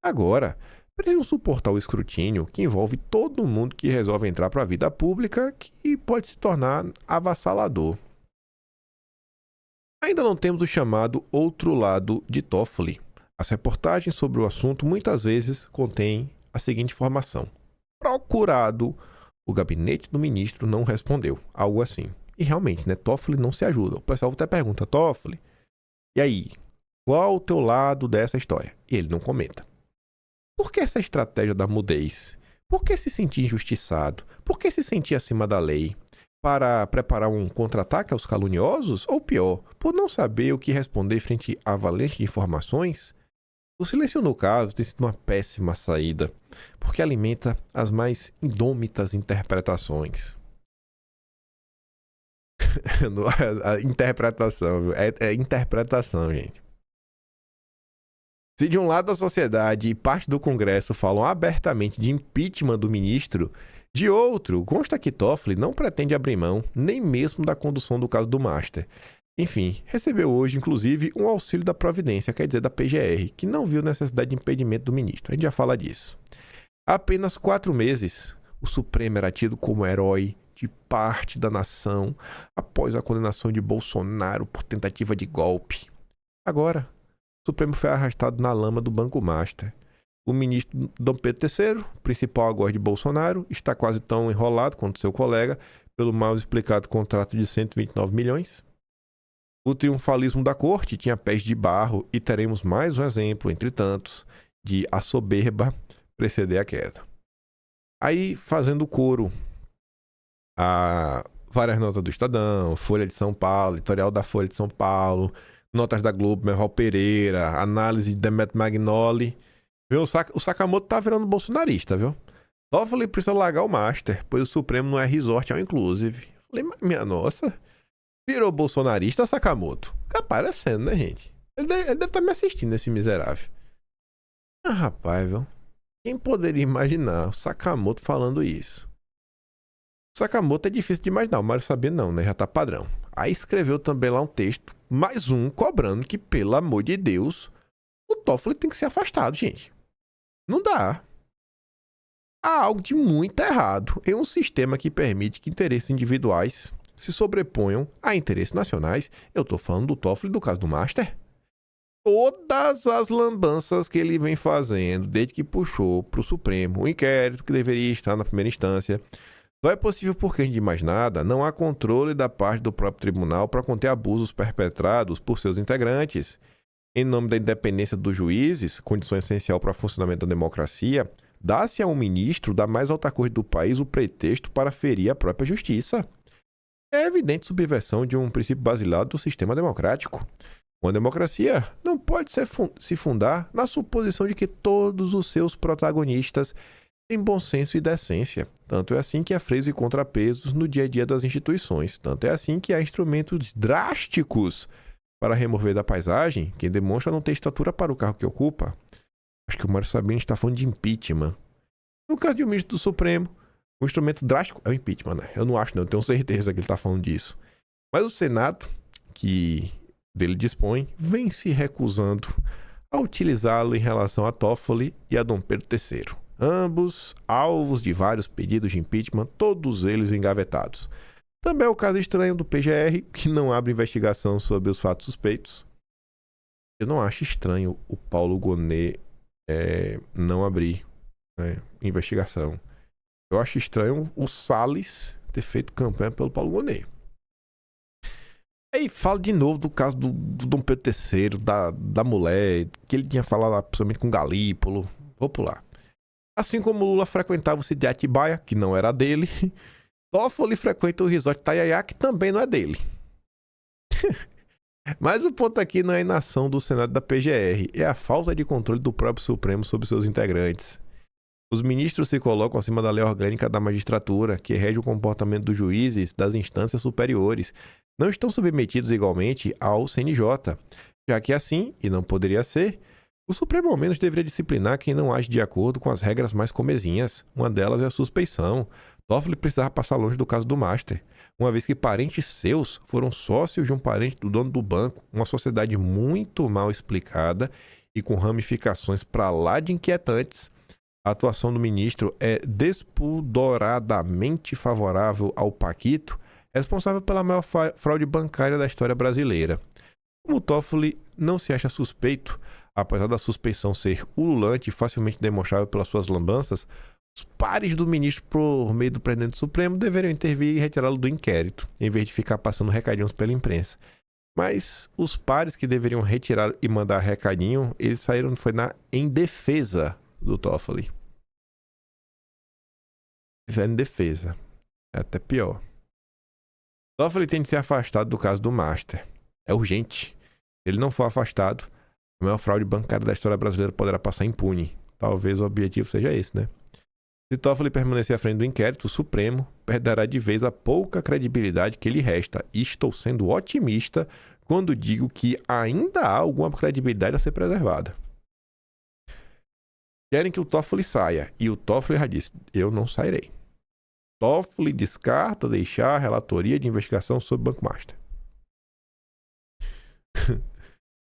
Speaker 6: Agora, precisam suportar o escrutínio que envolve todo mundo que resolve entrar para a vida pública, que pode se tornar avassalador. Ainda não temos o chamado outro lado de Toffoli. As reportagens sobre o assunto muitas vezes contêm a seguinte informação. Procurado, o gabinete do ministro não respondeu. Algo assim. E realmente, né? Toffoli não se ajuda. O pessoal até pergunta, Toffoli, e aí? Qual o teu lado dessa história? E ele não comenta. Por que essa estratégia da mudez? Por que se sentir injustiçado? Por que se sentir acima da lei? Para preparar um contra-ataque aos caluniosos? Ou pior, por não saber o que responder frente à avalanche de informações? O silêncio, no caso, tem sido uma péssima saída, porque alimenta as mais indômitas interpretações. A interpretação, é interpretação, gente. Se de um lado a sociedade e parte do Congresso falam abertamente de impeachment do ministro, de outro, consta que Toffoli não pretende abrir mão nem mesmo da condução do caso do Master. Enfim, recebeu hoje, inclusive, um auxílio da Providência, quer dizer, da PGR, que não viu necessidade de impedimento do ministro. A gente já fala disso. Há apenas 4 meses, o Supremo era tido como herói de parte da nação após a condenação de Bolsonaro por tentativa de golpe. Agora, o Supremo foi arrastado na lama do Banco Master. O ministro Dom Pedro III, principal agora de Bolsonaro, está quase tão enrolado quanto seu colega pelo mal explicado contrato de 129 milhões. O triunfalismo da corte tinha pés de barro e teremos mais um exemplo, entre tantos, de a soberba preceder a queda. Aí, fazendo coro a várias notas do Estadão, Folha de São Paulo, editorial da Folha de São Paulo, notas da Globo, Merval Pereira, análise de Demetrio Magnoli, viu? O Sakamoto tá virando bolsonarista, viu? Toffoli precisa largar o Master, pois o Supremo não é resort ao inclusive. Falei, minha nossa, virou bolsonarista, Sakamoto? Tá parecendo, né, gente? Ele deve estar me assistindo, esse miserável. Ah, rapaz, viu? Quem poderia imaginar o Sakamoto falando isso? O Sakamoto é difícil de imaginar, o Mário Sabino não, né? Já tá padrão. Aí escreveu também lá um texto, mais um, cobrando que, pelo amor de Deus, o Toffoli tem que ser afastado, gente. Não dá. Há algo de muito errado em um sistema que permite que interesses individuais se sobreponham a interesses nacionais. Eu tô falando do Toffoli do caso do Master. Todas as lambanças que ele vem fazendo desde que puxou para o Supremo o inquérito que deveria estar na primeira instância, só é possível porque, antes de mais nada, não há controle da parte do próprio tribunal para conter abusos perpetrados por seus integrantes. Em nome da independência dos juízes, condição essencial para o funcionamento da democracia, dá-se a um ministro da mais alta corte do país o pretexto para ferir a própria justiça. É evidente subversão de um princípio basilar do sistema democrático. Uma democracia não pode se fundar na suposição de que todos os seus protagonistas têm bom senso e decência. Tanto é assim que há freios e contrapesos no dia a dia das instituições. Tanto é assim que há instrumentos drásticos para remover da paisagem quem demonstra não ter estatura para o cargo que ocupa. Acho que o Mário Sabino está falando de impeachment. No caso de um ministro do Supremo, o instrumento drástico é o impeachment, né? Eu não acho, não. Eu tenho certeza que ele está falando disso. Mas o Senado, que dele dispõe, vem se recusando a utilizá-lo em relação a Toffoli e a Dom Pedro III. Ambos alvos de vários pedidos de impeachment, todos eles engavetados. Também é o caso estranho do PGR, que não abre investigação sobre os fatos suspeitos. Eu não acho estranho o Paulo Gonet não abrir, né, investigação. Eu acho estranho o Salles ter feito campanha pelo Paulo Gonet. Aí fala de novo do caso do Dom Pedro III, da mulher, que ele tinha falado principalmente com Galípolo. Vou pular. Assim como Lula frequentava o sítio de Atibaia, que não era dele, Toffoli frequenta o resort Itaiaia, que também não é dele. Mas o ponto aqui não é a inação do Senado da PGR, é a falta de controle do próprio Supremo sobre seus integrantes. Os ministros se colocam acima da lei orgânica da magistratura, que rege o comportamento dos juízes das instâncias superiores. Não estão submetidos igualmente ao CNJ, já que assim, e não poderia ser, o Supremo ao menos deveria disciplinar quem não age de acordo com as regras mais comezinhas. Uma delas é a suspeição. Toffoli precisava passar longe do caso do Master, uma vez que parentes seus foram sócios de um parente do dono do banco, uma sociedade muito mal explicada e com ramificações para lá de inquietantes. A atuação do ministro é despudoradamente favorável ao Paquito, responsável pela maior fraude bancária da história brasileira. Como Toffoli não se acha suspeito, apesar da suspeição ser ululante e facilmente demonstrável pelas suas lambanças, os pares do ministro por meio do presidente do Supremo deveriam intervir e retirá-lo do inquérito, em vez de ficar passando recadinhos pela imprensa. Mas os pares que deveriam retirar e mandar recadinho, eles saíram em defesa do Toffoli. Isso é em defesa. É até pior. Toffoli tem de ser afastado do caso do Master. É urgente. Se ele não for afastado, a maior fraude bancária da história brasileira poderá passar impune. Talvez o objetivo seja esse, né? Se Toffoli permanecer à frente do inquérito, o Supremo perderá de vez a pouca credibilidade que lhe resta. E estou sendo otimista quando digo que ainda há alguma credibilidade a ser preservada. Querem que o Toffoli saia. E o Toffoli já disse, eu não sairei. Toffoli descarta deixar a relatoria de investigação sobre o Banco Master.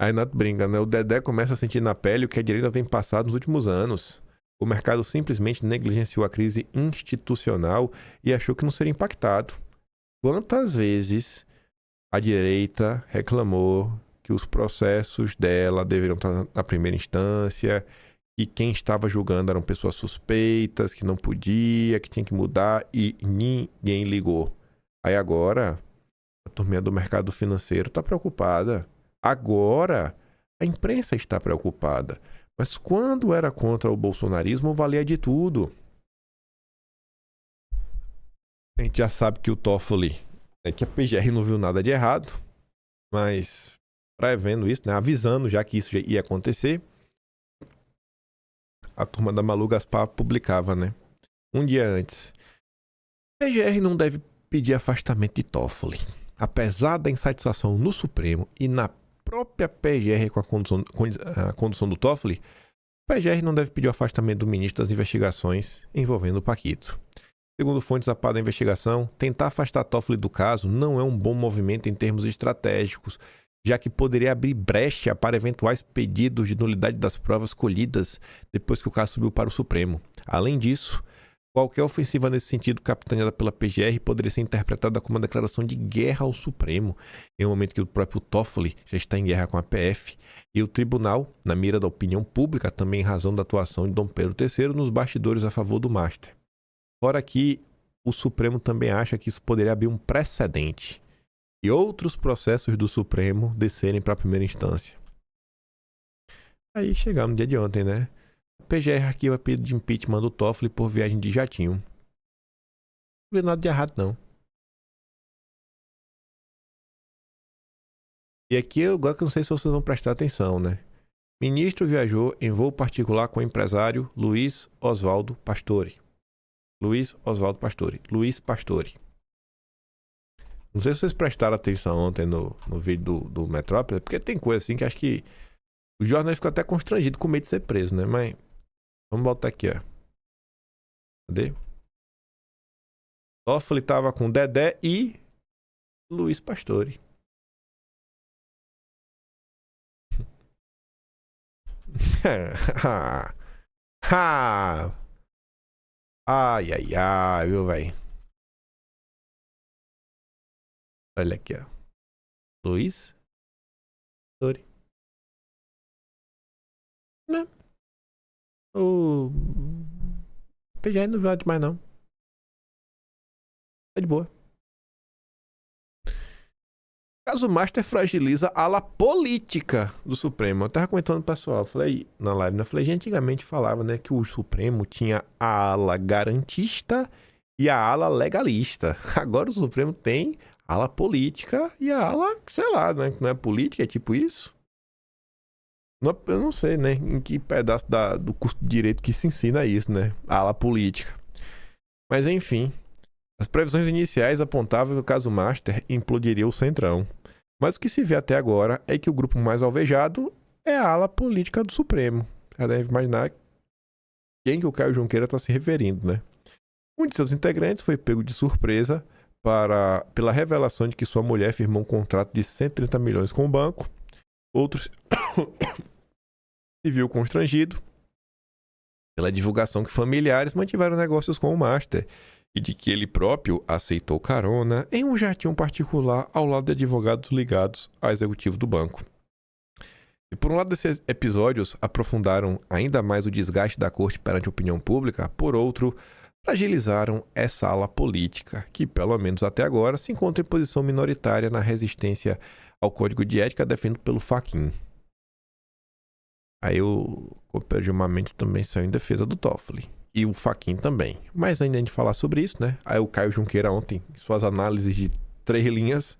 Speaker 6: Aí Nato brinca, né? O Dedé começa a sentir na pele o que a direita tem passado nos últimos anos. O mercado simplesmente negligenciou a crise institucional e achou que não seria impactado. Quantas vezes a direita reclamou que os processos dela deveriam estar na primeira instância, e quem estava julgando eram pessoas suspeitas, que não podia, que tinha que mudar, e ninguém ligou. Aí agora, a turminha do mercado financeiro está preocupada. Agora, a imprensa está preocupada. Mas quando era contra o bolsonarismo, valia de tudo. A gente já sabe que o Toffoli, que a PGR não viu nada de errado, mas prevendo isso, né, avisando já que isso já ia acontecer, a turma da Malu Gaspar publicava, né, um dia antes: PGR não deve pedir afastamento de Toffoli. Apesar da insatisfação no Supremo e na própria PGR com a condução do Toffoli, a PGR não deve pedir o afastamento do ministro das investigações envolvendo o Paquito. Segundo fontes da investigação, tentar afastar Toffoli do caso não é um bom movimento em termos estratégicos, já que poderia abrir brecha para eventuais pedidos de nulidade das provas colhidas depois que o caso subiu para o Supremo. Além disso, qualquer ofensiva nesse sentido capitaneada pela PGR poderia ser interpretada como uma declaração de guerra ao Supremo, em um momento que o próprio Toffoli já está em guerra com a PF, e o tribunal, na mira da opinião pública, também em razão da atuação de Dom Pedro III nos bastidores a favor do Master. Fora que o Supremo também acha que isso poderia abrir um precedente e outros processos do Supremo descerem para a primeira instância. Aí chegamos no dia de ontem, né? A PGR arquiva pedido de impeachment do Toffoli por viagem de jatinho. Não vi nada de errado, não. E aqui agora que eu não sei se vocês vão prestar atenção, né? Ministro viajou em voo particular com o empresário Luiz Oswaldo Pastore. Luiz Pastore. Não sei se vocês prestaram atenção ontem no vídeo do Metrópole, porque tem coisa assim que acho que o jornalista ficou até constrangido com medo de ser preso, né? Mas vamos voltar aqui, ó. Cadê? Toffoli tava com Dedé e Luiz Pastore. Ai, viu, velho? Olha aqui, ó. Luiz Pastore. Não. O PGR não viu nada demais, não. Tá de boa. Caso Master fragiliza a ala política do Supremo. Eu tava comentando pro pessoal, falei na live, né? Falei, gente, antigamente falava, né, que o Supremo tinha a ala garantista e a ala legalista. Agora o Supremo tem a ala política e a ala, sei lá, né? Não é política, é tipo isso? Não, eu não sei, né? Em que pedaço do curso de direito que se ensina isso, né? A ala política. Mas enfim, as previsões iniciais apontavam que o caso Master implodiria o Centrão. Mas o que se vê até agora é que o grupo mais alvejado é a ala política do Supremo. Já deve imaginar quem que o Caio Junqueira está se referindo, né? Um de seus integrantes foi pego de surpresa pela revelação de que sua mulher firmou um contrato de 130 milhões com o banco. Outros se viu constrangido pela divulgação que familiares mantiveram negócios com o Master e de que ele próprio aceitou carona em um jatinho particular ao lado de advogados ligados ao executivo do banco. E por um lado, esses episódios aprofundaram ainda mais o desgaste da corte perante a opinião pública, por outro, fragilizaram essa ala política, que pelo menos até agora se encontra em posição minoritária na resistência ao código de ética defendido pelo Fachin. Aí o Cooper de Armamento também saiu em defesa do Toffoli. E o Fachin também. Mas ainda a gente falar sobre isso, né? Aí o Caio Junqueira ontem, em suas análises de 3 linhas,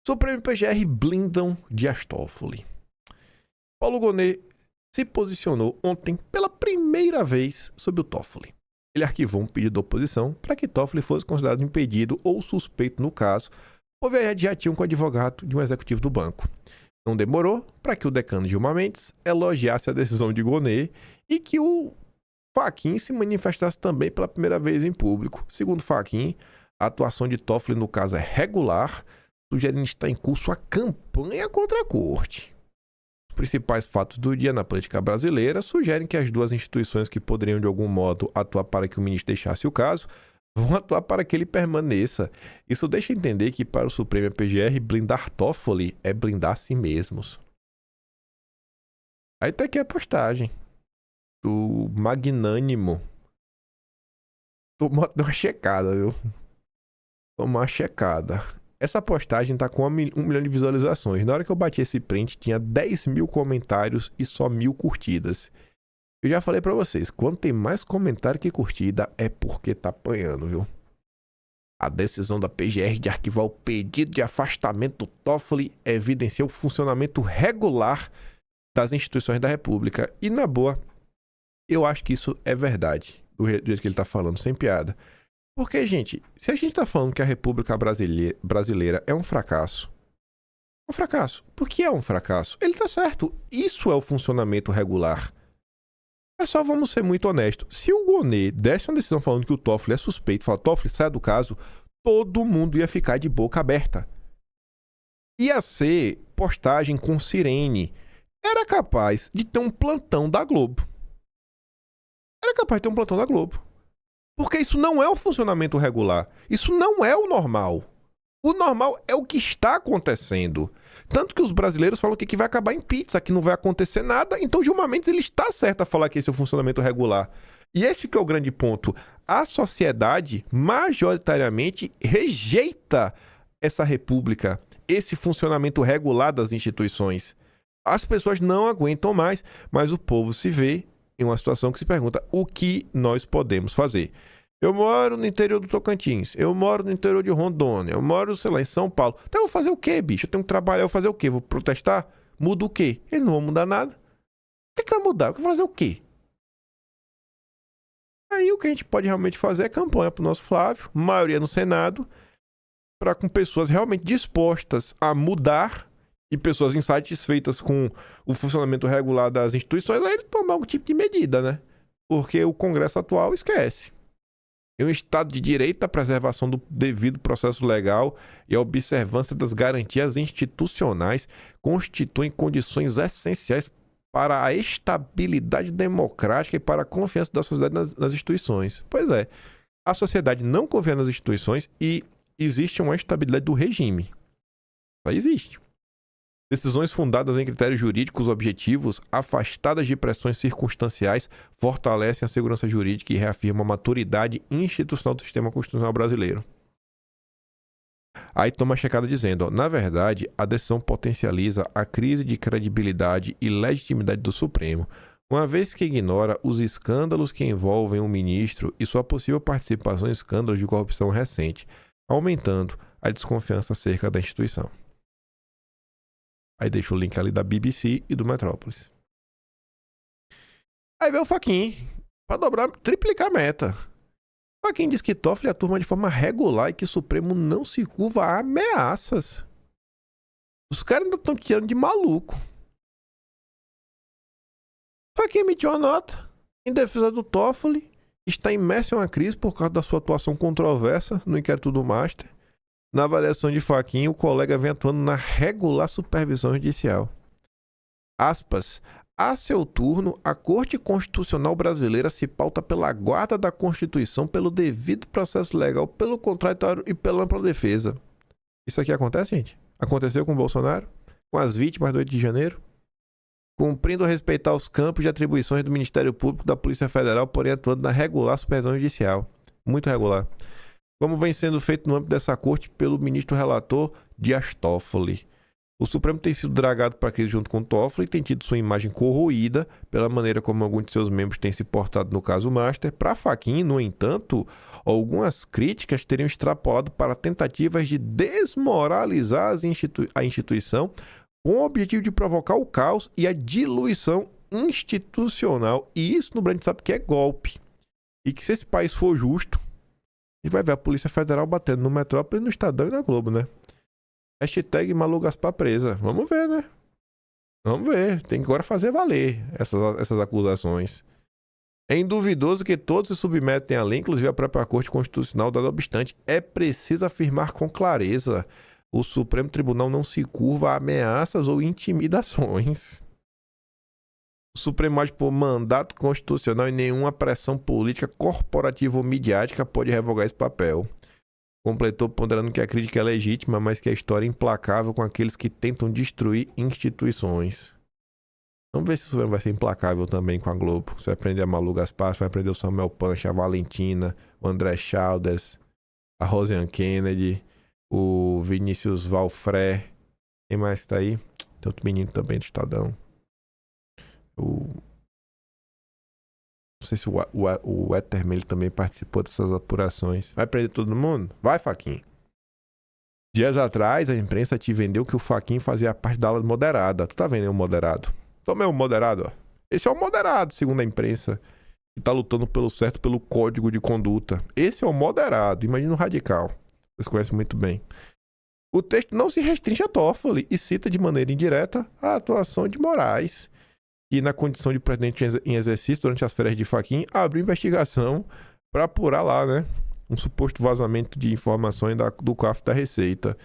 Speaker 6: Supremo e PGR blindam Dias Toffoli. Paulo Gonet se posicionou ontem pela primeira vez sobre o Toffoli. Ele arquivou um pedido da oposição para que Toffoli fosse considerado impedido ou suspeito no caso por viajar de jatinho com o advogado de um executivo do banco. Não demorou para que o decano Gilmar Mendes elogiasse a decisão de Gonet e que o Fachin se manifestasse também pela primeira vez em público. Segundo Fachin, a atuação de Toffoli no caso é regular, sugerindo que está em curso a campanha contra a corte. Os principais fatos do dia na política brasileira sugerem que as duas instituições que poderiam de algum modo atuar para que o ministro deixasse o caso vão atuar para que ele permaneça. Isso deixa entender que para o Supremo e a PGR, blindar Toffoli é blindar a si mesmos. Aí tá aqui a postagem do Magnânimo. Tomou uma checada, viu? Tomou uma checada. Essa postagem tá com 1 milhão de visualizações. Na hora que eu bati esse print, tinha 10 mil comentários e só 1000 curtidas. Eu já falei pra vocês, quando tem mais comentário que curtida, é porque tá apanhando, viu? A decisão da PGR de arquivar o pedido de afastamento do Toffoli evidencia o funcionamento regular das instituições da República. E, na boa, eu acho que isso é verdade, do jeito que ele tá falando, sem piada. Porque, gente, se a gente tá falando que a República Brasileira é um fracasso, Por que é um fracasso? Ele tá certo. Isso é o funcionamento regular. É só vamos ser muito honestos. Se o Gonê desse uma decisão falando que o Toffoli é suspeito, fala, Toffoli, sai do caso, todo mundo ia ficar de boca aberta. Ia ser postagem com sirene. Era capaz de ter um plantão da Globo. Porque isso não é o funcionamento regular. Isso não é o normal. O normal é o que está acontecendo. Tanto que os brasileiros falam que vai acabar em pizza, que não vai acontecer nada. Então, Gilmar Mendes, ele está certo a falar que esse é o funcionamento regular. E esse que é o grande ponto. A sociedade, majoritariamente, rejeita essa república, esse funcionamento regular das instituições. As pessoas não aguentam mais, mas o povo se vê em uma situação que se pergunta o que nós podemos fazer. Eu moro no interior do Tocantins, eu moro no interior de Rondônia, eu moro, sei lá, em São Paulo. Então eu vou fazer o quê, bicho? Eu tenho que trabalhar, eu vou fazer o quê? Vou protestar? Muda o quê? Ele não vai mudar nada. O que vai mudar? Eu vou fazer o quê? Aí o que a gente pode realmente fazer é campanha pro nosso Flávio, maioria no Senado, para com pessoas realmente dispostas a mudar e pessoas insatisfeitas com o funcionamento regular das instituições, aí ele tomar algum tipo de medida, né? Porque o Congresso atual esquece. E um Estado de Direito, a preservação do devido processo legal e a observância das garantias institucionais constituem condições essenciais para a estabilidade democrática e para a confiança da sociedade nas instituições. Pois é, a sociedade não confia nas instituições e existe uma estabilidade do regime. Só existe. Decisões fundadas em critérios jurídicos objetivos, afastadas de pressões circunstanciais, fortalecem a segurança jurídica e reafirmam a maturidade institucional do sistema constitucional brasileiro. Aí toma a checada dizendo, ó, na verdade, a decisão potencializa a crise de credibilidade e legitimidade do Supremo, uma vez que ignora os escândalos que envolvem o ministro e sua possível participação em escândalos de corrupção recente, aumentando a desconfiança acerca da instituição. Aí deixa o link ali da BBC e do Metrópolis. Aí vem o Fachin, para dobrar, triplicar a meta. O Fachin diz que Toffoli atua de forma regular e que o Supremo não se curva a ameaças. Os caras ainda estão tirando de maluco. O Fachin emitiu uma nota em defesa do Toffoli, está imerso em uma crise por causa da sua atuação controversa no inquérito do Master. Na avaliação de Fachin, o colega vem atuando na regular supervisão judicial. Aspas. A seu turno, a Corte Constitucional Brasileira se pauta pela guarda da Constituição, pelo devido processo legal, pelo contraditório e pela ampla defesa. Isso aqui acontece, gente? Aconteceu com o Bolsonaro? Com as vítimas do 8 de janeiro? Cumprindo respeitar os campos de atribuições do Ministério Público da Polícia Federal, porém atuando na regular supervisão judicial. Muito regular. Como vem sendo feito no âmbito dessa corte pelo ministro relator Dias Toffoli. O Supremo tem sido dragado para a crise junto com Toffoli e tem tido sua imagem corroída pela maneira como alguns de seus membros têm se portado no caso Master. Para Fachin, no entanto, algumas críticas teriam extrapolado para tentativas de desmoralizar a instituição com o objetivo de provocar o caos e a diluição institucional. E isso no Brasil sabe que é golpe. E que se esse país for justo, a gente vai ver a Polícia Federal batendo no Metrópole, no Estadão e na Globo, né? Hashtag Malu Gaspar presa. Vamos ver, né? Vamos ver. Tem que agora fazer valer essas acusações. É induvidoso que todos se submetem à lei, inclusive a própria Corte Constitucional, dado obstante, é preciso afirmar com clareza: o Supremo Tribunal não se curva a ameaças ou intimidações. O Supremo age por mandato constitucional e nenhuma pressão política, corporativa ou midiática pode revogar esse papel. Completou ponderando que a crítica é legítima, mas que a história é implacável com aqueles que tentam destruir instituições. Vamos ver se o Supremo vai ser implacável também com a Globo. Você vai prender a Malu Gaspar, vai prender o Samuel Pancha, a Valentina, o André Chaldes, a Rosiane Kennedy, o Vinícius Valfré. Quem mais que tá aí? Tem outro menino também do Estadão. Não sei se o Etterman ele também participou dessas apurações. Vai prender todo mundo? Vai, Fachin. Dias atrás, a imprensa te vendeu que o Fachin fazia parte da ala moderada. Tu tá vendo aí o moderado? Toma aí o moderado, ó. Esse é o moderado, segundo a imprensa, que tá lutando pelo certo, pelo código de conduta. Esse é o moderado. Imagina o radical. Vocês conhecem muito bem. O texto não se restringe a Toffoli e cita de maneira indireta a atuação de Moraes, que na condição de presidente em exercício durante as férias de Fachin abriu investigação para apurar lá, né, um suposto vazamento de informações do cofre da Receita.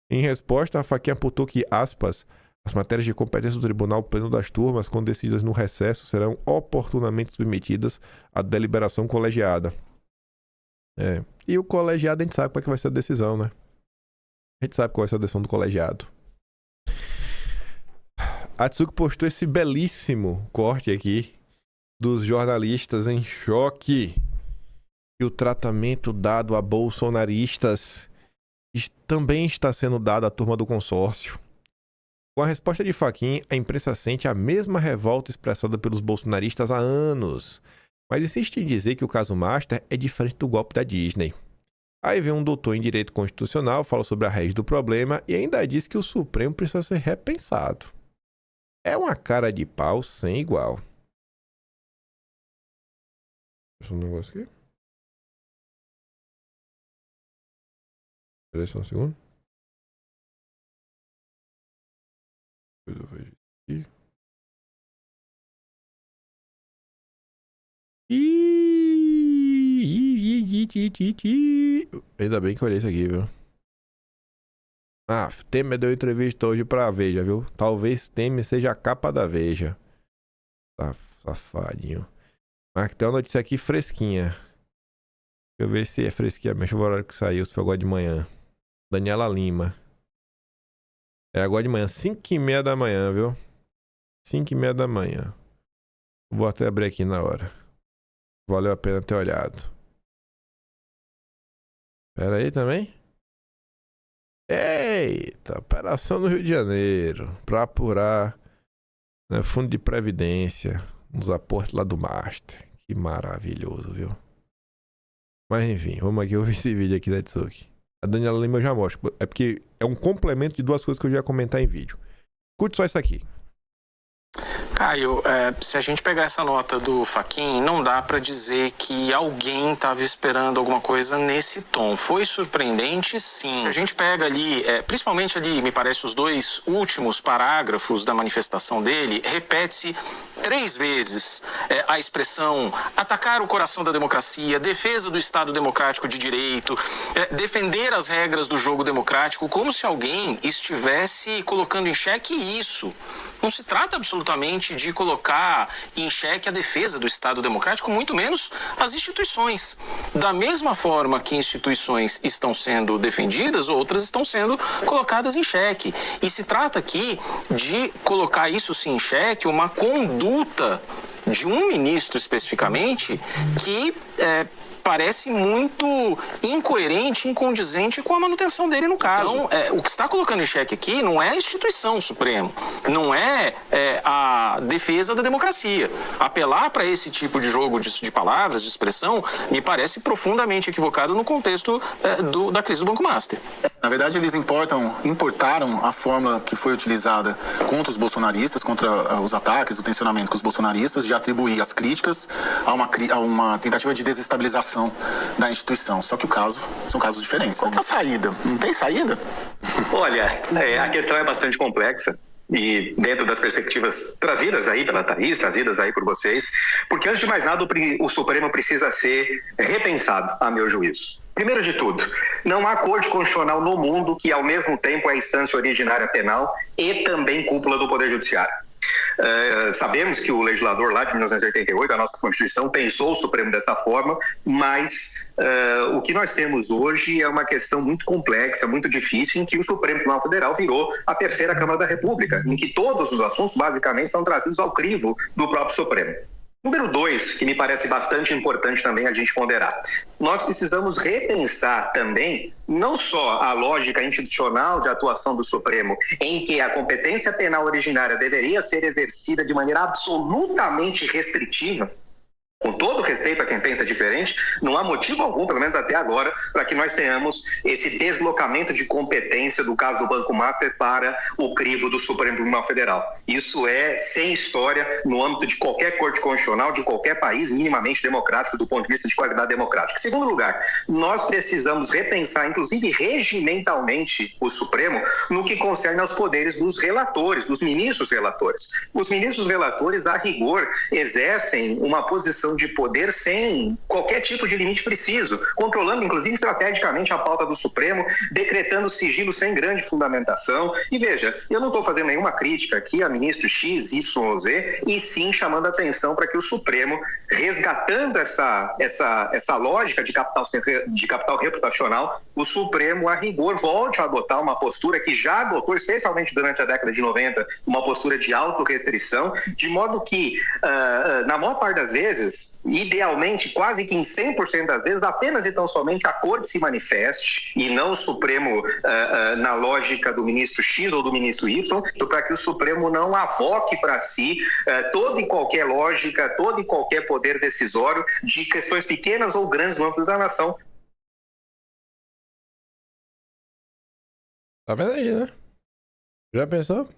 Speaker 6: Em resposta, a Fachin apontou que, aspas, as matérias de competência do Tribunal Pleno das Turmas, quando decididas no recesso, serão oportunamente submetidas à deliberação colegiada. E o colegiado a gente sabe qual é que vai ser a decisão, né? A gente sabe qual vai ser a decisão do colegiado. A Tsuki postou esse belíssimo corte aqui dos jornalistas em choque que o tratamento dado a bolsonaristas também está sendo dado à turma do consórcio. Com a resposta de Fachin, a imprensa sente a mesma revolta expressada pelos bolsonaristas há anos, mas insiste em dizer que o caso Master é diferente do golpe da Disney. Aí vem um doutor em direito constitucional, fala sobre a raiz do problema e ainda diz que o Supremo precisa ser repensado. É uma cara de pau sem igual. Deixa um negócio aqui. Espera só um segundo. Depois eu vejo aqui. Ainda bem que eu olhei isso aqui, viu? Temer deu entrevista hoje pra Veja, viu? Talvez Temer seja a capa da Veja. Safadinho. Mas tem uma notícia aqui fresquinha. Deixa eu ver se é fresquinha mesmo. Deixa eu ver o horário que saiu, se foi agora de manhã. Daniela Lima. É agora de manhã, 5h30 da manhã, viu? 5h30 da manhã. Vou até abrir aqui na hora. Valeu a pena ter olhado. Pera aí também. Eita, operação no Rio de Janeiro. Pra apurar, né, fundo de previdência nos aportes lá do Master. Que maravilhoso, viu? Mas enfim, vamos aqui ouvir esse vídeo aqui da Tsuki. A Daniela Lima eu já mostro. É porque é um complemento de duas coisas que eu já ia comentar em vídeo. Escute só isso aqui.
Speaker 7: Caio, se a gente pegar essa nota do Fachin, não dá para dizer que alguém estava esperando alguma coisa nesse tom. Foi surpreendente, sim. A gente pega ali, principalmente ali, me parece, os dois últimos parágrafos da manifestação dele, repete-se 3 vezes a expressão atacar o coração da democracia, defesa do Estado democrático de direito, defender as regras do jogo democrático, como se alguém estivesse colocando em xeque isso. Não se trata absolutamente de colocar em xeque a defesa do Estado democrático, muito menos as instituições. Da mesma forma que instituições estão sendo defendidas, outras estão sendo colocadas em xeque. E se trata aqui de colocar isso sim em xeque, uma conduta de um ministro especificamente que parece muito incoerente, incondizente com a manutenção dele no caso. Então, o que está colocando em xeque aqui não é a instituição Supremo, não é a defesa da democracia. Apelar para esse tipo de jogo de palavras, de expressão, me parece profundamente equivocado no contexto da crise do Banco Master.
Speaker 8: Na verdade, eles importaram a fórmula que foi utilizada contra os bolsonaristas, contra os ataques, o tensionamento com os bolsonaristas, de atribuir as críticas a uma tentativa de desestabilização da instituição. Só que são casos diferentes. Qual que é a saída? Não tem saída?
Speaker 9: Olha, a questão é bastante complexa. E dentro das perspectivas trazidas aí pela Thaís, trazidas aí por vocês, porque antes de mais nada o Supremo precisa ser repensado, a meu juízo. Primeiro de tudo, não há corte constitucional no mundo que ao mesmo tempo é a instância originária penal e também cúpula do Poder Judiciário. Sabemos que o legislador lá de 1988, a nossa Constituição, pensou o Supremo dessa forma, mas o que nós temos hoje é uma questão muito complexa, muito difícil, em que o Supremo Tribunal Federal virou a terceira Câmara da República, em que todos os assuntos, basicamente, são trazidos ao crivo do próprio Supremo. Número 2, que me parece bastante importante também a gente ponderar. Nós precisamos repensar também não só a lógica institucional de atuação do Supremo, em que a competência penal originária deveria ser exercida de maneira absolutamente restritiva. Com todo respeito a quem pensa diferente, não há motivo algum, pelo menos até agora, para que nós tenhamos esse deslocamento de competência do caso do Banco Master para o crivo do Supremo Tribunal Federal. Isso é sem história no âmbito de qualquer corte constitucional, de qualquer país minimamente democrático do ponto de vista de qualidade democrática. Em segundo lugar, nós precisamos repensar, inclusive regimentalmente, o Supremo no que concerne aos poderes dos relatores, dos ministros relatores. Os ministros relatores, a rigor, exercem uma posição de poder sem qualquer tipo de limite preciso, controlando inclusive estrategicamente a pauta do Supremo, decretando sigilo sem grande fundamentação. E veja, eu não estou fazendo nenhuma crítica aqui a ministro X, Y ou Z, e sim chamando a atenção para que o Supremo, resgatando essa lógica de capital reputacional, o Supremo, a rigor, volte a adotar uma postura que já adotou, especialmente durante a década de 90, uma postura de autorrestrição, de modo que, na maior parte das vezes, idealmente, quase que em 100% das vezes, apenas e tão somente a Corte se manifeste e não o Supremo na lógica do ministro X ou do ministro Y, para que o Supremo não avoque para si toda e qualquer lógica, todo e qualquer poder decisório de questões pequenas ou grandes no âmbito da nação.
Speaker 6: Tá vendo aí, né? Já pensou?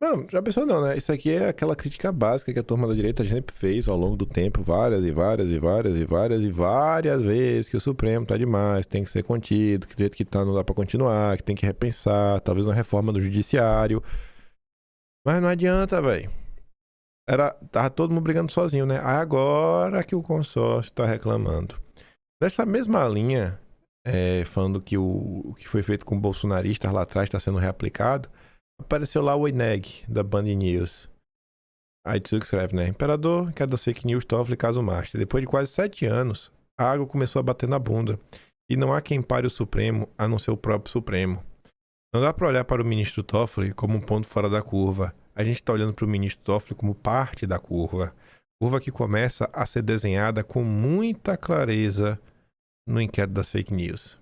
Speaker 6: Não, já pensou não, né? Isso aqui é aquela crítica básica que a turma da direita sempre fez ao longo do tempo, várias vezes, que o Supremo tá demais, tem que ser contido, que do jeito que tá não dá pra continuar, que tem que repensar, talvez uma reforma do judiciário. Mas não adianta, velho. Tava todo mundo brigando sozinho, né? Agora que o consórcio tá reclamando. Dessa mesma linha, falando que o que foi feito com bolsonaristas lá atrás tá sendo reaplicado, apareceu lá o INEG, da Band News. Aí tu escreve, né? Imperador, quer das fake news, Toffoli, caso Master. Depois de quase 7 anos, a água começou a bater na bunda. E não há quem pare o Supremo, a não ser o próprio Supremo. Não dá pra olhar para o ministro Toffoli como um ponto fora da curva. A gente tá olhando para o ministro Toffoli como parte da curva. Curva que começa a ser desenhada com muita clareza no inquérito das fake news.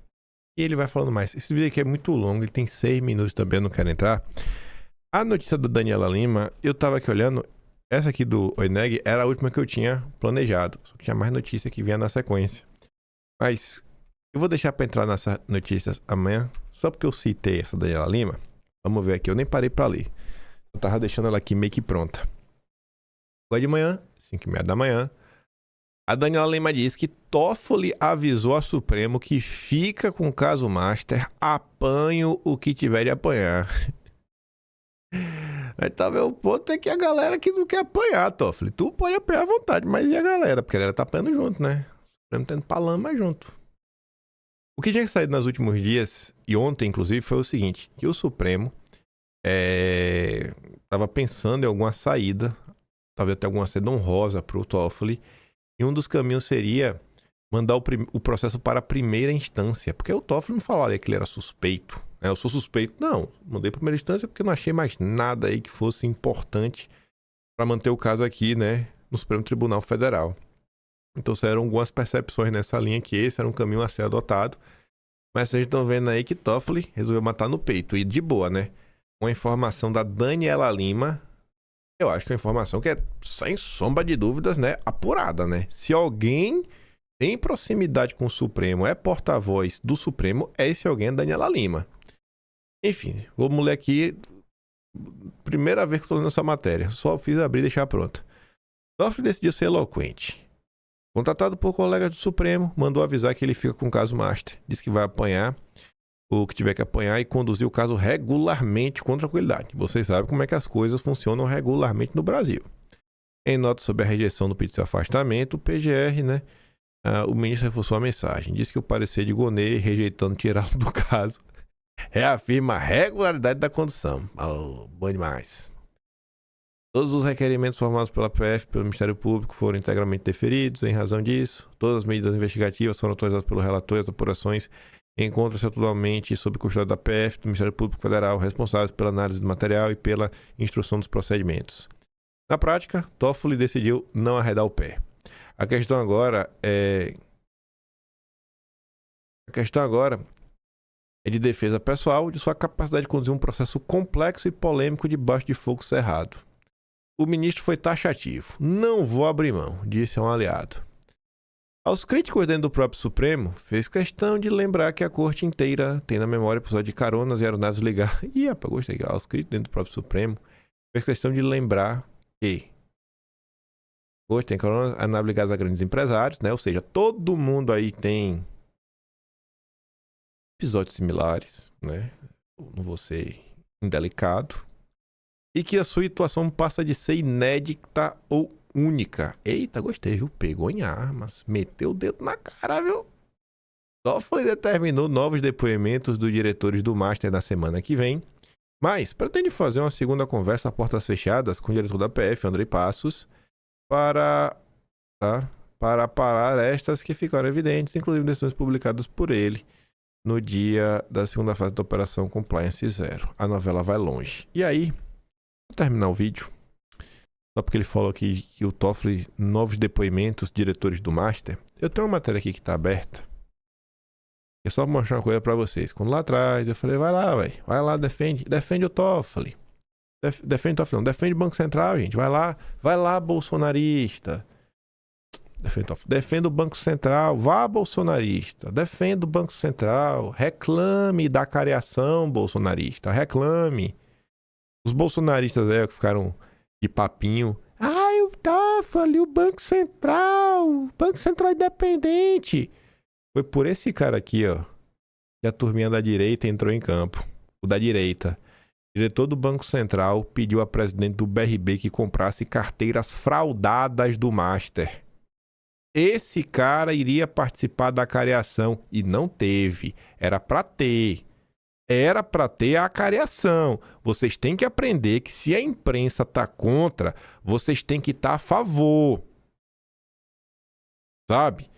Speaker 6: E ele vai falando mais. Esse vídeo aqui é muito longo, ele tem 6 minutos também, eu não quero entrar. A notícia da Daniela Lima, eu tava aqui olhando, essa aqui do INEG era a última que eu tinha planejado. Só que tinha mais notícia que vinha na sequência. Mas eu vou deixar pra entrar nessas notícias amanhã, só porque eu citei essa Daniela Lima. Vamos ver aqui, eu nem parei pra ler. Eu tava deixando ela aqui meio que pronta. Agora de manhã, 5h30 da manhã, a Daniela Lima diz que Toffoli avisou a Supremo que fica com o caso Master, apanho o que tiver de apanhar. Aí tá vendo, o ponto é que a galera que não quer apanhar, Toffoli. Tu pode apanhar à vontade, mas e a galera? Porque a galera tá apanhando junto, né? O Supremo tá indo pra lama junto. O que tinha saído nos últimos dias, e ontem inclusive, foi o seguinte, que o Supremo tava pensando em alguma saída, talvez até alguma saída honrosa pro Toffoli. E um dos caminhos seria mandar o processo para a primeira instância. Porque o Toffoli não falaria que ele era suspeito. Né? Eu sou suspeito. Não, mandei para a primeira instância porque eu não achei mais nada aí que fosse importante para manter o caso aqui, né, no Supremo Tribunal Federal. Então saíram algumas percepções nessa linha que esse era um caminho a ser adotado. Mas vocês estão vendo aí que Toffoli resolveu matar no peito. E de boa, né? Uma informação da Daniela Lima... Eu acho que é uma informação que é, sem sombra de dúvidas, né, apurada, né? Se alguém tem proximidade com o Supremo, é porta-voz do Supremo, esse alguém é Daniela Lima. Enfim, vamos ler aqui. Primeira vez que eu tô lendo essa matéria. Só fiz abrir e deixar pronta. Toffoli decidiu ser eloquente. Contratado por colegas do Supremo, mandou avisar que ele fica com o caso Master. Diz que vai apanhar o que tiver que apanhar e conduzir o caso regularmente com tranquilidade. Vocês sabem como é que as coisas funcionam regularmente no Brasil. Em nota sobre a rejeição do pedido de afastamento, o PGR, né, o ministro reforçou a mensagem. Diz que o parecer de Gonê, rejeitando tirá-lo do caso, reafirma a regularidade da condução. Oh, bom demais. Todos os requerimentos formados pela PF pelo Ministério Público foram integralmente deferidos em razão disso. Todas as medidas investigativas foram autorizadas pelo relator e as apurações encontram-se atualmente sob custódia da PF, do Ministério Público Federal, responsáveis pela análise do material e pela instrução dos procedimentos. Na prática, Toffoli decidiu não arredar o pé. A questão agora é de defesa pessoal de sua capacidade de conduzir um processo complexo e polêmico debaixo de fogo cerrado. O ministro foi taxativo. Não vou abrir mão, disse a um aliado. Aos críticos dentro do próprio Supremo, fez questão de lembrar que a corte inteira tem na memória episódio de caronas e aeronaves ligadas. Ih, rapaz, gostei. Aos críticos dentro do próprio Supremo, fez questão de lembrar que hoje tem caronas, aeronaves ligadas a grandes empresários, né? Ou seja, todo mundo aí tem episódios similares, né? Não vou ser indelicado. E que a sua situação passa de ser inédita ou única. Eita, gostei, viu? Pegou em armas, meteu o dedo na cara, viu? Toffoli determinou novos depoimentos dos diretores do Master na semana que vem, mas pretende fazer uma segunda conversa a portas fechadas com o diretor da PF, Andrei Passos, para parar estas que ficaram evidentes, inclusive decisões publicadas por ele no dia da segunda fase da Operação Compliance Zero. A novela vai longe. E aí, vou terminar o vídeo, só porque ele falou aqui que o Toffoli, novos depoimentos, diretores do Master. Eu tenho uma matéria aqui que está aberta. É só mostrar uma coisa para vocês. Quando lá atrás eu falei, vai lá, velho, vai lá, defende o Toffoli. Defende o Toffoli, não, defende o Banco Central, gente, vai lá, bolsonarista. Defenda o Banco Central, vá, bolsonarista. Defenda o Banco Central, reclame da cariação, bolsonarista, reclame. Os bolsonaristas aí que ficaram de papinho. Ai, o Toffoli, o Banco Central independente. Foi por esse cara aqui, ó, que a turminha da direita entrou em campo. O da direita. O diretor do Banco Central pediu a presidente do BRB que comprasse carteiras fraudadas do Master. Esse cara iria participar da cariação e não teve. Era pra ter a cariação. Vocês têm que aprender que se a imprensa tá contra, vocês têm que estar a favor. Sabe?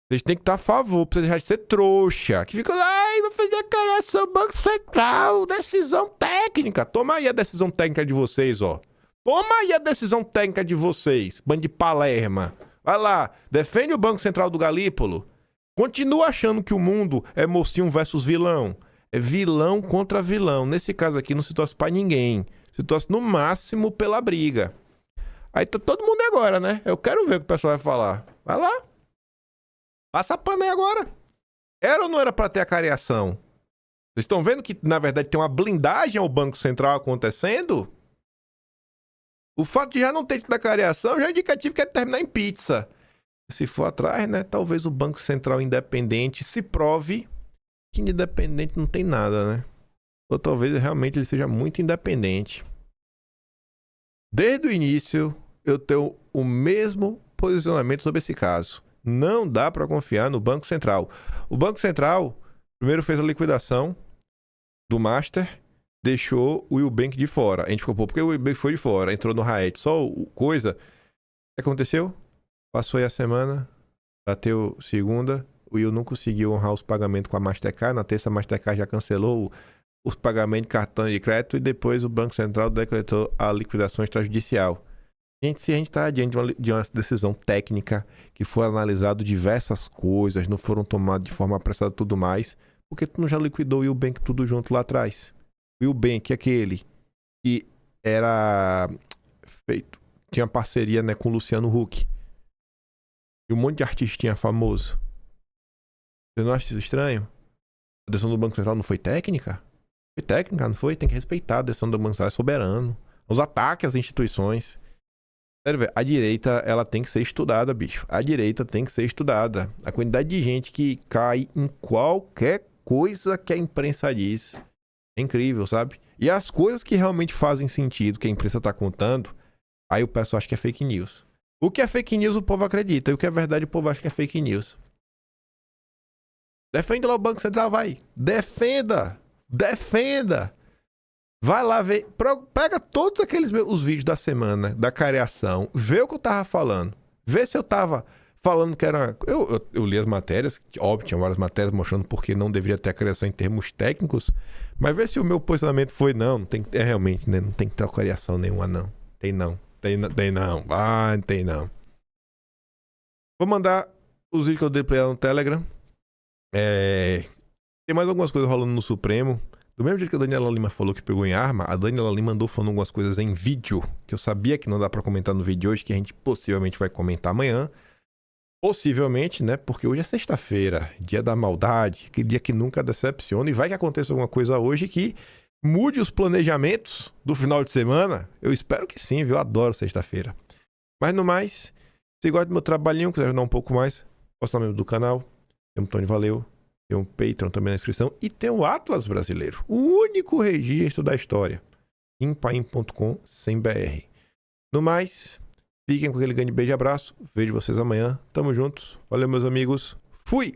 Speaker 6: Vocês têm que estar a favor, pra vocês deixarem de ser trouxa. Que ficam lá, vai fazer a cariação Banco Central, decisão técnica. Toma aí a decisão técnica de vocês, ó. Toma aí a decisão técnica de vocês, bando de palerma. Vai lá, defende o Banco Central do Galípolo. Continua achando que o mundo é mocinho versus vilão. É vilão contra vilão. Nesse caso aqui não se torce pra ninguém. Se torce no máximo pela briga. Aí tá todo mundo agora, né? Eu quero ver o que o pessoal vai falar. Vai lá. Passa a pano aí agora. Era ou não era pra ter a cariação? Vocês estão vendo que, na verdade, tem uma blindagem ao Banco Central acontecendo? O fato de já não ter tido a cariação já é indicativo que é terminar em pizza. Se for atrás, né? Talvez o Banco Central independente se prove que independente não tem nada, né? Ou talvez realmente ele seja muito independente. Desde o início, eu tenho o mesmo posicionamento sobre esse caso. Não dá para confiar no Banco Central. O Banco Central primeiro fez a liquidação do Master, deixou o Eubank de fora. A gente ficou, pô, porque o Eubank foi de fora, entrou no Raed. Só coisa. O que aconteceu? Passou aí a semana, bateu segunda, o Will não conseguiu honrar os pagamentos com a Mastercard. Na terça, a Mastercard já cancelou os pagamentos de cartão de crédito e depois o Banco Central decretou a liquidação extrajudicial. Gente, se a gente está diante de uma decisão técnica que foi analisado diversas coisas, não foram tomadas de forma apressada e tudo mais, por que tu não já liquidou o Eubank tudo junto lá atrás? O Eubank, aquele que era feito, tinha parceria, né, com o Luciano Huck e um monte de artistinha famoso. Você não acha isso estranho? A decisão do Banco Central não foi técnica? Foi técnica, não foi? Tem que respeitar a decisão do Banco Central, é soberano. Os ataques às instituições. Sério, velho, a direita, ela tem que ser estudada, bicho. A direita tem que ser estudada. A quantidade de gente que cai em qualquer coisa que a imprensa diz é incrível, sabe? E as coisas que realmente fazem sentido, que a imprensa tá contando, aí o pessoal acha que é fake news. O que é fake news o povo acredita, e o que é verdade o povo acha que é fake news. Defende lá o Banco Central, vai. Defenda! Defenda! Vai lá ver, pega todos os vídeos da semana, da careação, vê o que eu tava falando. Vê se eu tava falando que era... Eu li as matérias, óbvio, tinha várias matérias mostrando porque não deveria ter a careação em termos técnicos, mas vê se o meu posicionamento foi não tem realmente, né? Não tem que ter careação nenhuma, não. Tem não. Ah, não tem não. Vou mandar os vídeos que eu dei pra ela no Telegram. Tem mais algumas coisas rolando no Supremo. Do mesmo jeito que a Daniela Lima falou que pegou em arma, a Daniela Lima mandou falando algumas coisas em vídeo, que eu sabia que não dá pra comentar no vídeo de hoje, que a gente possivelmente vai comentar amanhã. Possivelmente, né? Porque hoje é sexta-feira, dia da maldade, aquele dia que nunca decepciona, e vai que aconteça alguma coisa hoje que mude os planejamentos do final de semana. Eu espero que sim, viu? Eu adoro sexta-feira. Mas no mais, se gosta do meu trabalhinho, quiser ajudar um pouco mais, posta no membro do canal. Tem um Tony Valeu. Tem um Patreon também na descrição. E tem o Atlas Brasileiro. O único registro da história. Impaim.com/br. No mais, fiquem com aquele grande beijo e abraço. Vejo vocês amanhã. Tamo juntos. Valeu, meus amigos. Fui!